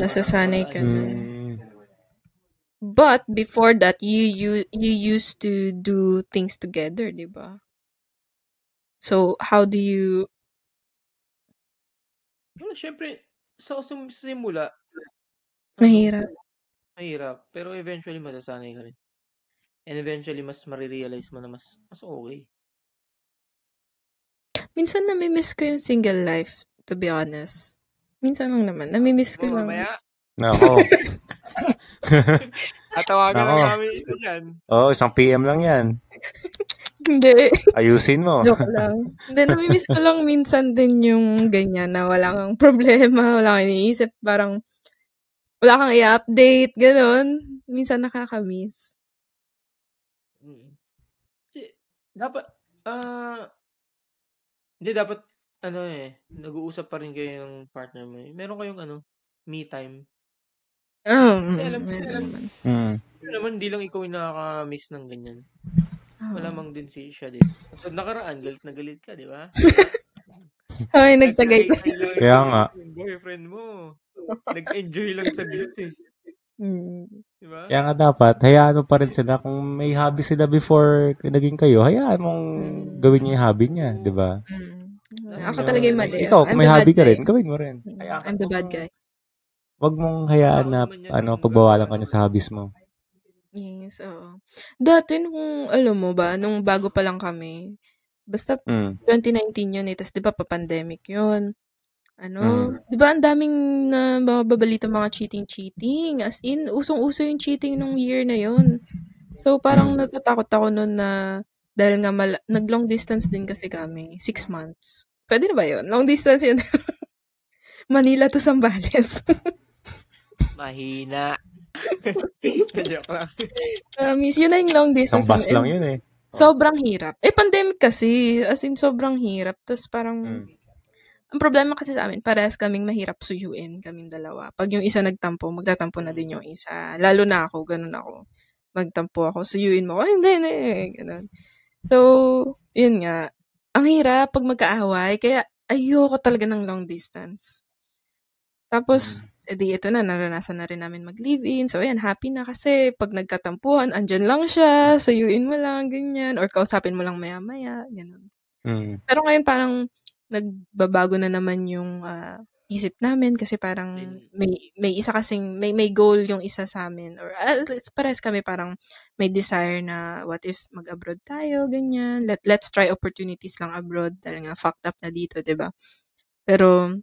Nasasanay ka na. But before that, you used to do things together, di ba? So, how do you... Siyempre, sa simula, mahirap. Pero eventually, masasanay ka rin. And eventually, mas marirealize mo na mas okay. Minsan namimiss ko yung single life, to be honest. Minsan lang naman. Namimiss ko lang. Mamaya? Nako. Atawagan lang namin ito dyan. Oo, 1 PM lang yan. Hindi. Ayusin mo. Joke lang. Hindi, namimiss ko lang minsan din yung ganyan na wala kang problema, wala kang iniisip, parang wala kang i-update, gano'n. Minsan nakakamiss. Dapat, hindi dapat, nag-uusap pa rin kayo ng partner mo. Meron kayong, me time. Kasi alam naman, hindi lang ikaw yung nakaka-miss ng ganyan. Malamang din siya din. At nakaraan, galit na galit ka, di ba? Ay, nagtagay. Kaya nga. Yung boyfriend mo, nag-enjoy lang sa galit eh. Diba? Kaya nga dapat, hayaan mo pa rin sila. Kung may hobby sila before naging kayo, hayaan mong gawin niya yung hobby niya, di ba? Ako talaga yung mali. Ikaw, kung may hobby ka rin, gawin mo rin. I'm the bad guy. Wag mong hayaan na pagbawalan ka niya sa hobbies mo. Yes, oo. Dati nung, alam mo ba, nung bago pa lang kami, basta 2019 yun eh, tapos di ba pa-pandemic yun. Di ba ang daming nababalita mga cheating. As in, usong-uso yung cheating nung year na yun. So, parang natatakot ako nun na, dahil nga nag-long distance din kasi kami, 6 months. Pwede na ba yun? Long distance yun. Manila to Zambales. Mahina. Joke lang. Miss, yun na yung long distance. Isang bus lang yun eh. Sobrang hirap. Pandemic kasi. As in, sobrang hirap. Tapos parang, ang problema kasi sa amin, parehas kaming mahirap suyuin, kaming dalawa. Pag yung isa nagtampo, magtatampo na din yung isa. Lalo na ako, ganun ako. Magtampo ako, suyuin mo. Hindi. Ganun. So, yun nga. Ang hirap pag magkaaway, kaya ayoko talaga ng long distance. Tapos, ito na, naranasan na rin namin mag-live-in. So, ayan, happy na kasi pag nagkatampuhan, andyan lang siya, suyuin mo lang, ganyan. Or kausapin mo lang maya-maya, ganun. Pero ngayon parang nagbabago na naman yung isip namin kasi parang may isa kasing may goal yung isa sa amin, or at least parehas kami parang may desire na what if mag-abroad tayo, ganyan. Let's try opportunities lang abroad dahil nga fucked up na dito, 'di ba? Pero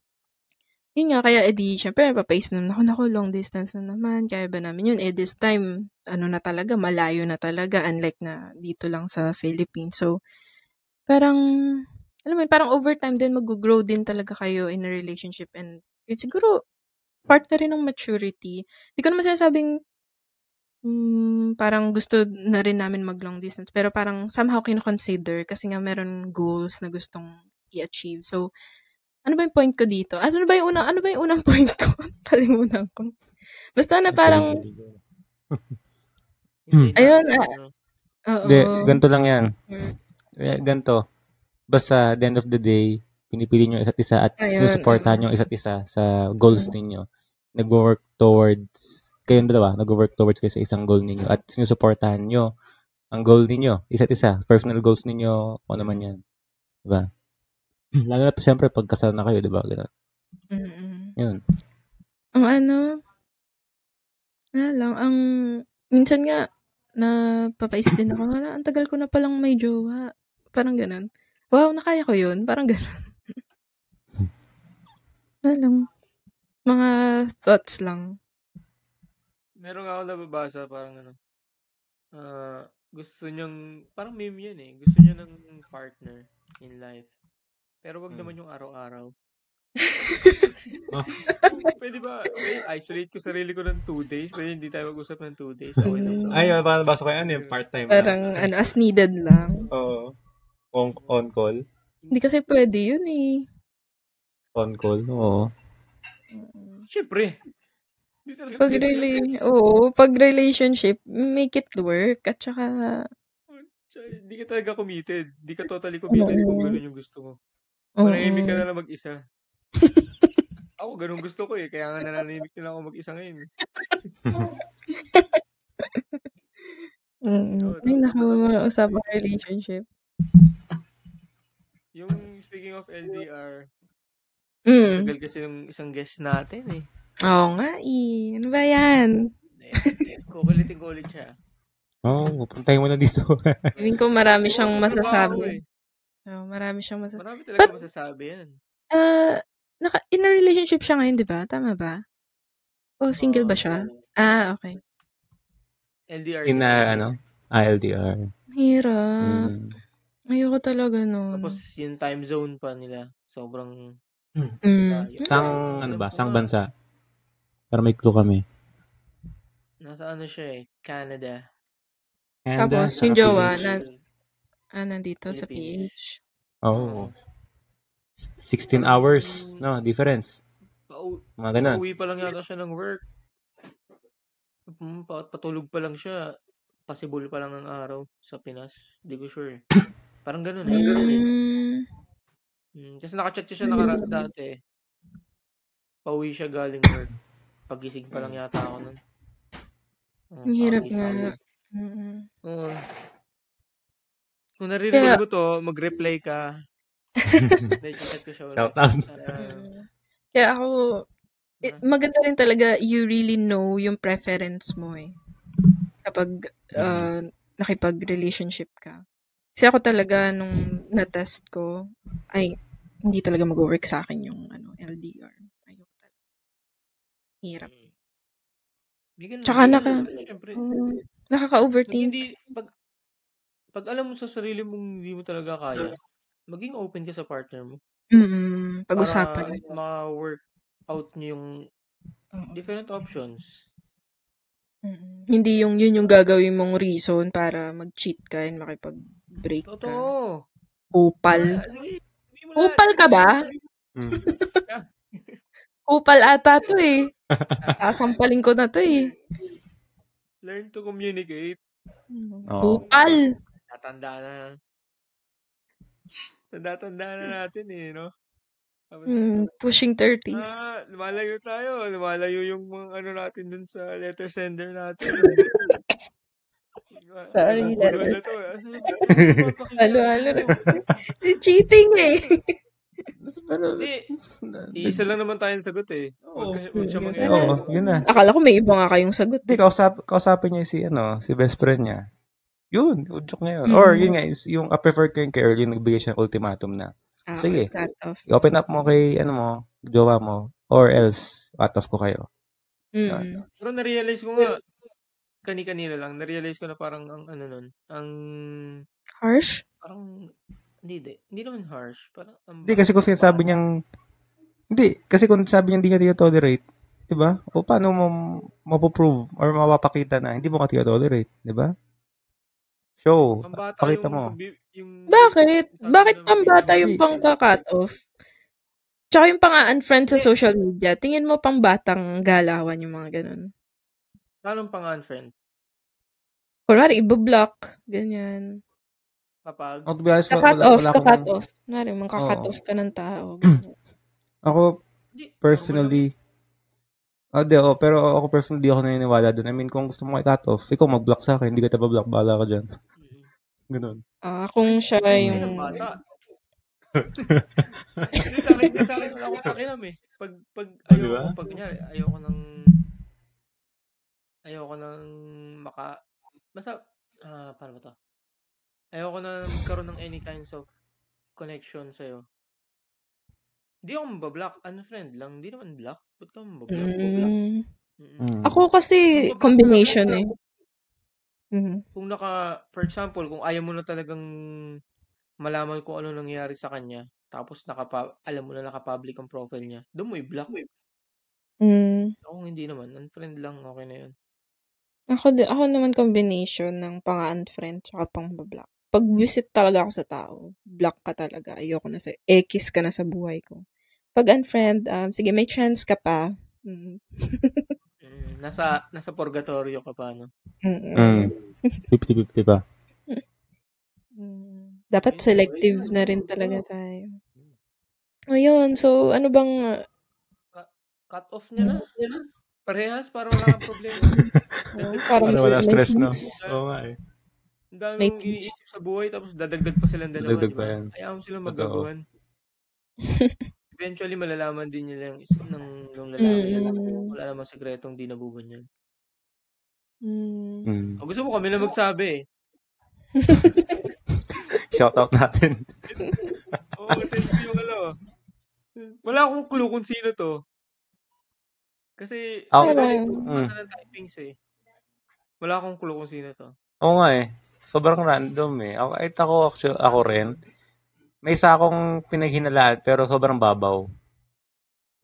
yun nga, kaya syempre napapaisip naman ako, long distance na naman, kaya ba namin yun? This time, na talaga, malayo na talaga, unlike na dito lang sa Philippines. So, parang, alam mo yun, parang over time din mag-grow din talaga kayo in a relationship, and yun siguro, part na rin ng maturity. Di ko naman sinasabing, parang gusto na rin namin mag-long distance, pero parang somehow kino-consider kasi nga meron goals na gustong i-achieve. So, ano ba yung point ko dito? Ano ba yung unang point ko? Kalimutan ko. Basta na parang, ayun, ganito lang yan. Ganito. Basta, at the end of the day, pinipili nyo isa't isa at susuportahan nyo isa't isa sa goals ninyo. Nag-work towards, kayong dalawa, nag-work towards kayo sa isang goal ninyo at sinusuportahan nyo ang goal ninyo, isa't isa. Personal goals ninyo, o naman yan. Diba? Lalo na siyempre pag kasal na kayo, diba? Ganun. Yun. Minsan nga, napapaisip din ako, ang tagal ko na palang may jowa. Parang ganun. Wow, nakaya ko yun. Parang ganun. Mga thoughts lang. Meron ako nababasa, parang gusto niyang, parang meme yun eh. Gusto niya ng partner in life. Pero wag naman yung araw-araw. Pwede ba, isolate ko sarili ko ng 2 days? Pwede hindi tayo mag-usap ng 2 days? Okay lang. Ay, parang basa ko yan, part-time parang lang. As needed lang. Oo. On call? Hindi kasi pwede yun eh. On call? Oo. Siyempre. Pag relationship, make it work. At saka, hindi ka talaga committed. Hindi ka totally committed kung gano'n yung gusto mo. Manahimik ka na lang mag-isa. Ako, ganun gusto ko eh. Kaya nga nananahimik na ako mag-isa ngayon. Ay, naku, usapang relationship. Yung speaking of LDR, tagal kasi yung isang guest natin eh. Oo nga eh. Ano ba yan? Kukulitin-kulit siya. Puntahin mo na dito. Feeling ko marami siyang masasabi. Marami siyang masasabi. Marami talaga masasabi yan. In a relationship siya ngayon, di ba? Tama ba? O single ba siya? Okay. LDR. LDR. Hirap. Ayoko talaga nun. Tapos yung time zone pa nila, sobrang Sang bansa? Para may clue kami. Nasa siya eh, Canada. Tapos yung jowa nandito sa PH. 16 hours, difference. Mga ganun. Pauwi pa lang yata siya ng work. Patulog pa lang siya. Possible pa lang ang araw sa Pinas. Hindi ko sure. Parang ganun eh. Kasi nakachat siya dati. Pauwi siya galing work. Pagising pa lang yata ako nun. Ang hirap nga. Kung naririnig mo to, mag-reply ka. Chat ko siya ulit. Shout out. Kaya ako, maganda rin talaga, you really know yung preference mo eh. Kapag nakipag-relationship ka. Kasi ako talaga, nung na-test ko, ay, hindi talaga mag-work sa akin yung LDR. Ayoko talaga. Hirap. Tsaka nakaka-overthink. Hindi, pag alam mo sa sarili mong hindi mo talaga kaya, maging open ka sa partner mo. Pag-usapan. Para ma-work out niyo yung different options. Hindi yun yung gagawin mong reason para mag-cheat ka and makipag-break ka. Totoo. Kupal. Kupal ka ba? Kupal ata to eh. Sasampalin ko na to eh. Learn to communicate. Kupal. Natatanda na natin eh, no? Pushing 30s. Lumalayo tayo. Lumalayo yung mga natin dun sa letter sender natin. Sorry, letter sender. Halo. Cheating eh. Isa lang naman tayong sagot eh. Huwag siya yun na. Akala ko may iba nga kayong sagot. Hindi, kausapin niya si best friend niya. Yun, udyok niya yun. Or yun nga, yung prefer ko yung kay Earl, yung nagbigay siya ng ultimatum na. Sige, open up mo kay, jowa mo, or else, cut off ko kayo. Pero na-realize ko nga, kani-kanina lang, na-realize ko na parang ang harsh? Parang, hindi naman harsh. Parang, hindi, kasi kung sinasabi niyang, kasi kung sabi niya hindi ka tolerate, diba? O paano mo mapoprove or mapapakita na hindi mo ka tolerate, diba? Show, pakita mo. Bakit? Bakit pambata yung pang-cut off? Tsaka yung pang-unfriend sa social media, tingin mo pang-batang galawan yung mga ganun? Anong pang-unfriend? Kunwari, ibablock. Ganyan. Kapag? Ka-cut off. Kunwari, ka-cut off ka ng tao. Ako, personally, pero ako personally di ako naniniwala doon. I mean, kung gusto mo i-cut off, ikaw mag-block sa akin, hindi ka block, bahala ka dyan. Ganun. Kung siya yung... Sa akin, wala akong pakialam eh. Pag ayoko nang basta, paano ba to? Ayoko na magkaroon ng any kinds of connection sa'yo. Hindi ako mabablock. Unfriend lang. Hindi naman block. Ba't ka mabablock? Ako kasi combination eh. Kung for example, kung ayaw mo na talagang malaman kung ano nangyayari sa kanya, tapos alam mo na naka-public ang profile niya, doon mo i-block. Ako hindi naman. Unfriend lang. Okay na yun. Ako naman combination ng pang-unfriend tsaka pang-block. Pag visit talaga ako sa tao, block ka talaga. Ayoko na X ka na sa buhay ko. Pag unfriend, sige, may chance ka pa. Nasa purgatorio ka pa, no? 50-50 pa. Dapat selective na rin talaga tayo. Ayun, so ano bang... Cut off niya na? Parehas, para wala kang problema. Para wala stress, no? Oo nga eh. Ang dami mong iniisip sa buhay, tapos dadagdag pa silang dalawa. Dadagdag pa yan. Ayaw mo silang magagawan. Eventually, malalaman din nila yung isa ng lalaki. Wala namang sekretong di nabubunyag. Gusto mo kami na magsabi eh. Shoutout natin. Kasi yung wala akong clue kung sino to. Kasi, ng typings eh. Wala akong clue kung sino to. Oo nga eh. Sobrang random eh. Ako rin. May isa akong pinaghinalaan pero sobrang babaw.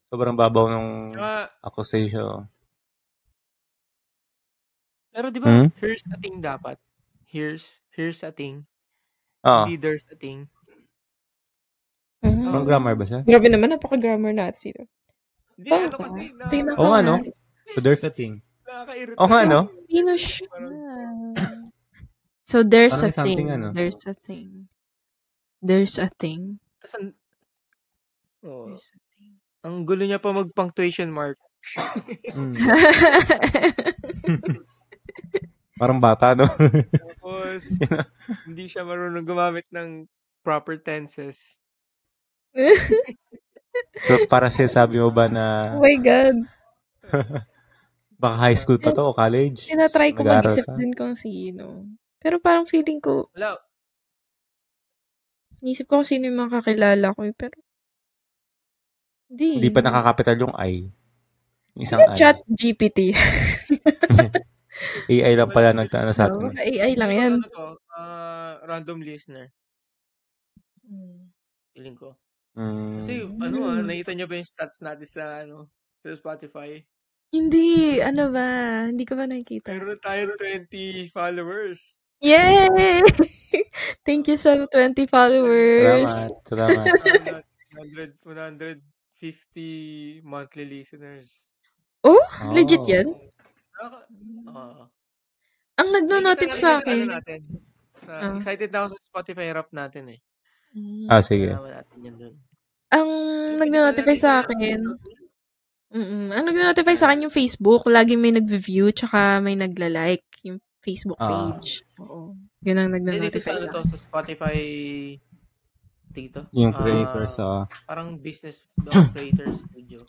Sobrang babaw nung accusation. Pero di ba, here's a thing dapat. Here's a thing. Hindi there's a thing. Anong grammar ba siya? Grabe naman, napaka-grammar natin. Hindi, kasi Oo nga, no? So, there's a thing. Nakaka-irita. Oo nga, no? Sino siya? So, there's a thing. There's a thing. There's a thing. There's a thing. Ang gulo niya pa mag-punctuation mark. Parang bata, no? Tapos, hindi siya marunong gumamit ng proper tenses. So, para sinasabi mo ba na... Oh my God. Baka high school pa to o college? Tinatry ko Nag-aaral mag-isip ka? din kung sino. Pero parang feeling ko, Wala. Inisip ko kung sino yung mga kakilala ko. Pero, Hindi pa nakakapital yung I. Isang I. Chat GPT. AI lang pala nagtaano sa atin. AI lang yan. Ano to? Random listener. Feeling ko. Kasi, nakita nyo ba yung stats natin sa Spotify? Hindi. Ano ba? Hindi ko ba nakikita? Meron tayo 20 followers. Yay! Thank you sa 20 followers. Salamat. 150 monthly listeners. Oh, legit yan? Ang nagno-notify sa akin. Excited na ako sa Spotify rap natin eh. Sige. Ang nagno-notify sa akin. Ang nagno-notify sa akin yung Facebook. Laging may nag-view tsaka may nagla-like yung Facebook page. Oo. Yun ang nagno-notify. Dito sa Spotify dito. Yung creators, parang business creators studio.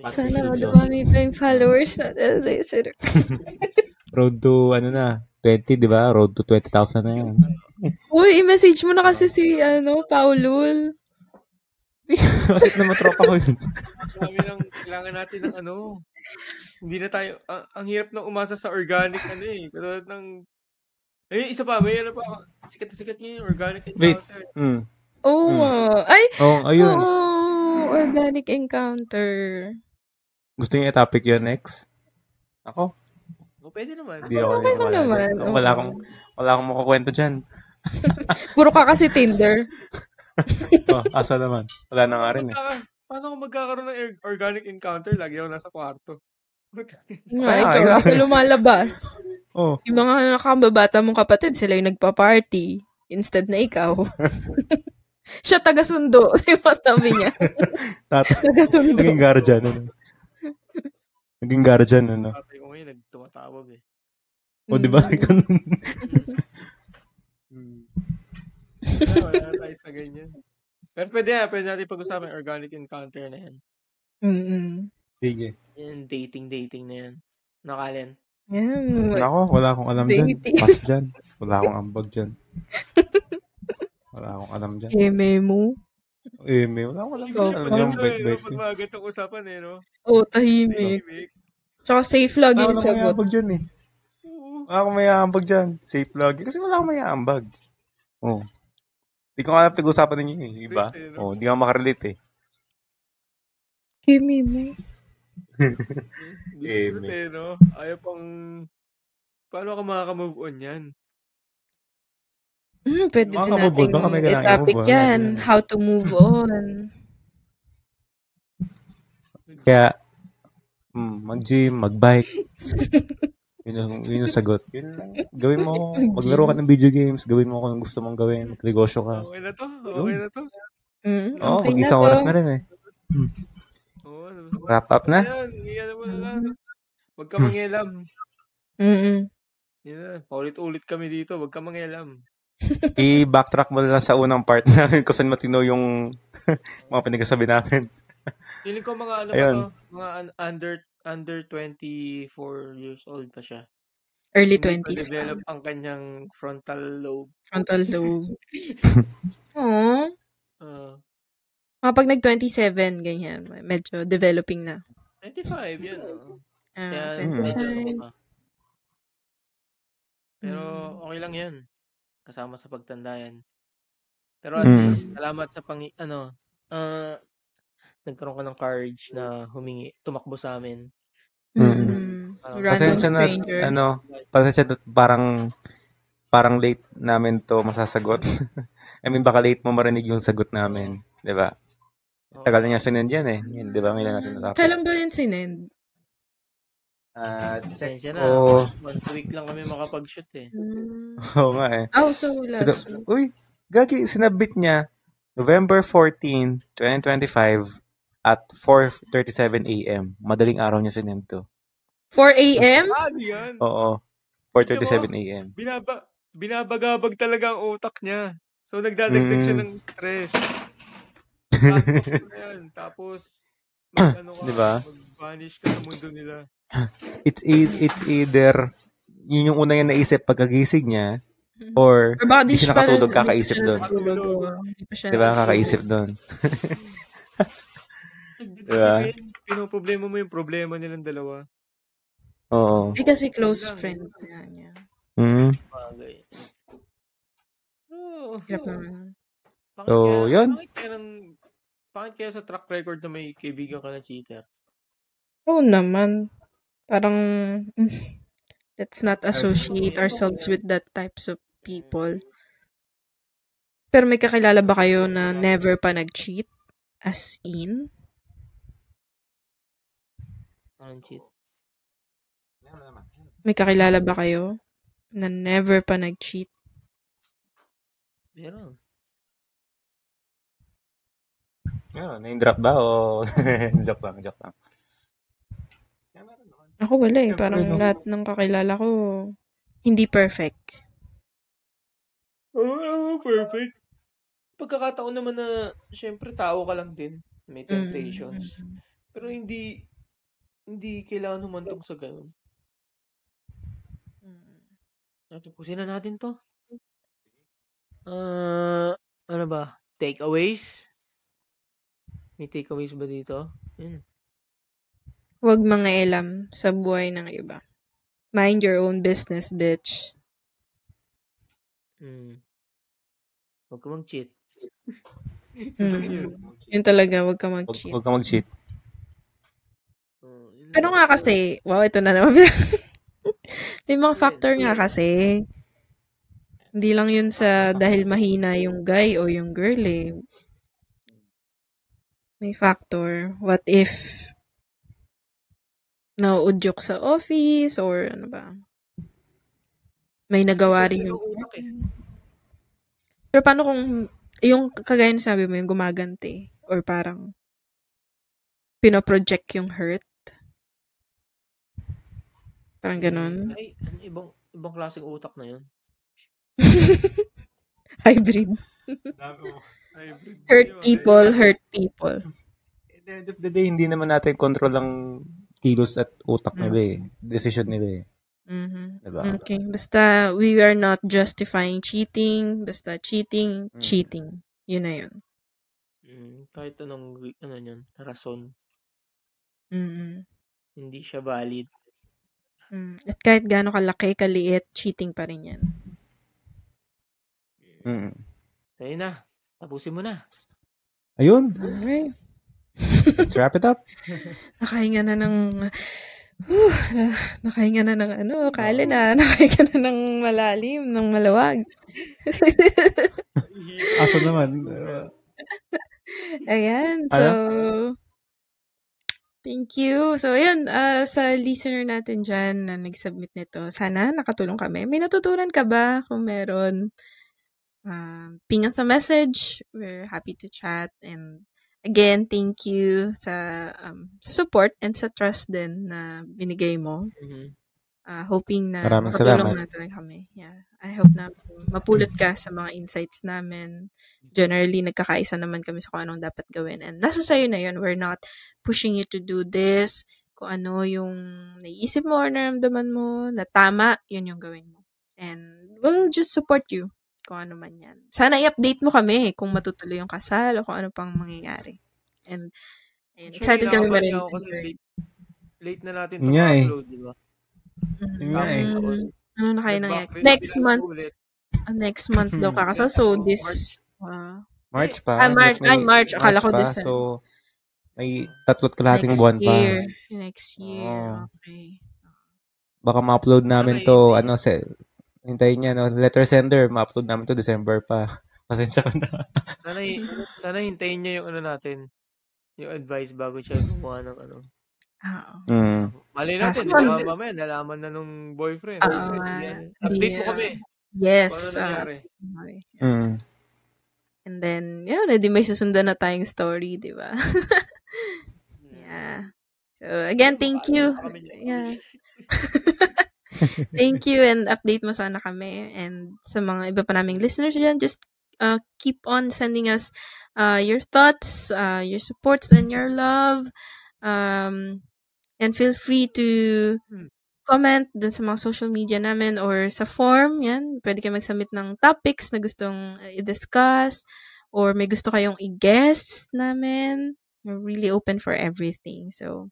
Sana madami pa yung followers na listener. Road to, 20, di ba? Road to 20,000 na yan. Uy, i-message mo na kasi si, Paulul. Kasi naman tropa ko yun. Marami lang, kailangan natin ng hindi na tayo, ang hirap na umasa sa organic katulad ng, isa pa, may sikat yung organic encounter. Ay! Ayun. Organic encounter. Gusto niyo i-topic yun next? Ako? Pwede naman. Hindi ako naman. Wala akong makakwento dyan. Puro ka kasi Tinder. Asa naman. Wala na nga rin eh. Paano ako magkakaroon ng organic encounter? Lagi ako nasa kwarto. Ikaw lumalabas. Yung mga nakababata mong kapatid, sila yung nagpa-party. Instead na ikaw. Siya taga-sundo. Diba sabi niya? Taga-sundo. Naging guardian, Tatay ko ngayon, nagtumatawag eh. Diba? Ikaw nun. Wala tayo sa ganyan. Pero pwede natin pag-usapan yung organic encounter na yan. Sige. Yan, dating na yan. Nakalin. Ako, wala akong alam dyan. Pass dyan. Wala akong ambag dyan. Wala akong alam dyan. Memo. Wala akong alam dyan. Ano yung bait-bait ko. Pag mga gantong usapan no? Tahimik. Tsaka safe lagi yung sagot. Wala akong mayambag dyan eh. Wala akong mayambag dyan. Safe lagi. Kasi wala akong mayambag. Hindi ko nga alam pag-usapan ninyo eh. Iba? Hindi ka makarelate eh. Kimi mo. Discute no? Ayaw pang... Paano ka makaka-move on yan? Pwede din natin i-topic yan. How to move on. Kaya, mag-gym, mag-bike. Yun yung sagot. Yun lang. Gawin mo, maglaro ka ng video games, gawin mo kung gusto mong gawin, magnegosyo ka. Okay na to. Mag-isang oras na rin eh. Wrap up na? Huwag ka mangialam. Paulit-ulit kami dito, huwag ka mangialam. I-backtrack mo lang sa unang part namin kung saan matino yung mga pinagsasabi namin. Feeling ko mga mga under 24 years old pa siya. Early 20s. Develop ang kanyang frontal lobe. Pag nag-27, ganyan. Medyo developing na. 25, yan. 25. Pero okay lang yan. Kasama sa pagtanda yan. Pero at least, salamat sa nagkaroon ka ng courage na tumakbo sa amin. Random stranger. Pasensya na parang late namin to masasagot. I mean, baka late mo marinig yung sagot namin. Diba? Tagal na niya sinend yan eh. Yun, diba? Ngayon natin natapos. Kailan ba yun sinend? Pasensya na. Once a week lang kami makapag-shoot eh. Oo nga eh. So last week. Uy, gagi, sinabit niya November 14, 2025 at 4:37 a.m. Madaling araw niya sinend to. 4 a.m.? Ano yan? Oo. 4:37 a.m. Binabagabag talaga ang utak niya. So, nagdadagdag siya ng stress. Cut-off mo na yan. Tapos, Diba? mag-vanish ka sa mundo nila. It's either yun yung una yung naisip pagkagising niya or di siya nakatulog, kakaisip doon. Diba? Kakaisip doon. Diba? Pinoproblema mo yung problema nilang dalawa. Oo. Kasi close friends niya. Bagay. So, yun. Bakit kaya sa track record na may kaibigan ka na cheater? Oo naman. Parang, let's not associate ourselves with that types of people. Pero may kakilala ba kayo na never pa nag-cheat? As in? Cheat. May kakilala ba kayo na never pa nag-cheat? Meron. Name drop ba o joke lang. Ako wala eh. Parang lahat ng kakilala ko hindi perfect. Oo, perfect. Pagkakataon naman na syempre tao ka lang din. May temptations. Pero hindi kailangan humantong sa ganun. Tapusin na natin to. Ano ba? Takeaways? May takeaways ba dito? Huwag mangailam sa buhay ng iba. Mind your own business, bitch. Huwag ka mag-cheat. Yun talaga, huwag ka mag-cheat. Huwag ka mag-cheat. Pero nga kasi, wow, ito na naman. May mga factor nga kasi. Hindi lang yun sa dahil mahina yung guy o yung girl eh. May factor. What if nauudyok sa office or ano ba? May nagawa rin yung Pero paano kung yung kagaya na sabi mo yung gumagante or parang pinoproject yung hurt? Parang ganun. Ay, ibang klaseng utak na yun. Hybrid. Hurt people. At the end of the day, hindi naman natin control ang kilos at utak nila eh. Decision nila eh. Diba? Okay. Basta we are not justifying cheating. Basta cheating. Yun na yun. Kahit anong yun, rason. Hindi siya valid. At kahit gaano kalaki, kaliit, cheating pa rin yan. Ayun na. Tapusin mo na. Ayun. Okay. Let's wrap it up. Nakahinga na ng kali na. Nakahinga na ng malalim, ng maluwag. Aso naman. Ayan. So, thank you. So, ayan, sa listener natin dyan na nag-submit nito, sana nakatulong kami. May natutunan ka ba? Kung meron, ping us a message. We're happy to chat. And again, thank you sa support and sa trust din na binigay mo. Hoping na makatulong natin kami. Yeah. I hope na mapulot ka sa mga insights namin. Generally, nagkakaisa naman kami sa kung anong dapat gawin. And nasa sayo na yun. We're not pushing you to do this. Kung ano yung naiisip mo or naramdaman mo na tama, yun yung gawin mo. And we'll just support you kung ano man yan. Sana i-update mo kami kung matutuloy yung kasal o kung ano pang mangyayari. And excited kami marinig. Late na natin ito ma-upload, di ba? Ano na kayo nangyayari? Next month daw kakasal. So, this... March pa. March. Akala ko this. So, may 3 kalahating buwan pa. Next year. Okay. Baka ma-upload namin to, hintayin niya, letter sender, ma-upload namin to December pa. Pasensya ka na. Sana hintayin niya yung natin, yung advice bago siya gumawa ng Mali natin, mamaya nalaman na nung boyfriend. Update mo kami. Yes. Kung ano nangyari. And then, yun, edi may susundan na tayong story, di ba? Yeah. So, again, thank you. Yeah. Thank you, and update mo sana kami. And sa mga iba pa naming listeners dyan, just keep on sending us your thoughts, your supports, and your love. And feel free to comment dun sa mga social media namin or sa form. Yan. Pwede kayo mag-submit ng topics na gustong i-discuss or may gusto kayong i-guest namin. We're really open for everything. So,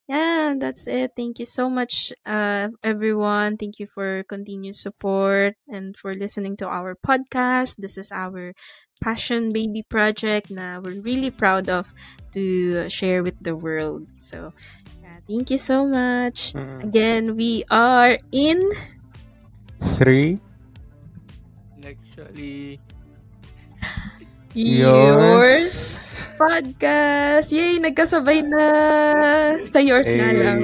yeah, that's it. Thank you so much, everyone. Thank you for continued support and for listening to our podcast. This is our passion baby project na we're really proud of to share with the world. So, yeah, thank you so much. Again, we are in 3 actually yours podcast. Yay, nagkasabay na. Sa yours na lang.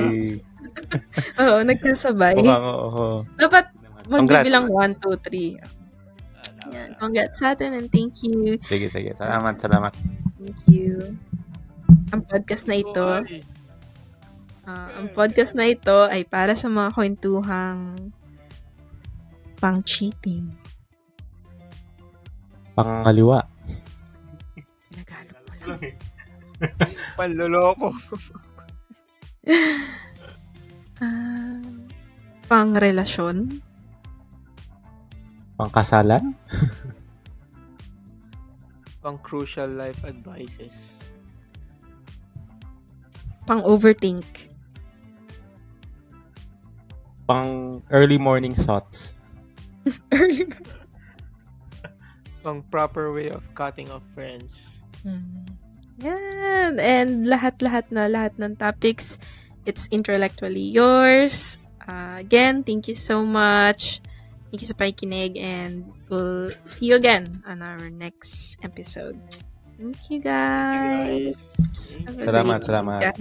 Oo, nagkasabay. Dapat magbibilang 1, 2, 3. Yan, congrats sa atin and thank you. Sige. Salamat. Thank you. Ang podcast na ito ay para sa mga kwentuhang pang-cheating. Pangaliwa. Panloloko. Pang-relasyon. Pangkasalan. Pang-crucial life advices. Pang-overthink. Pang-early morning thoughts. Pang-proper way of cutting off friends. Yan. And lahat ng topics, it's intellectually yours. Again, thank you so much. Thank you sa pakikinig and we'll see you again on our next episode. Thank you, guys. Salamat.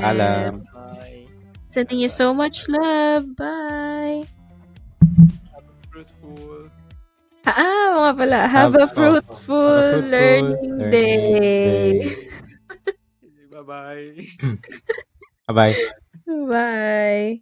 Alam. Bye. Sending you so much love. Bye. Have a fruitful. Mga pala. Have a fruitful learning day. Bye-bye. Bye-bye. Bye.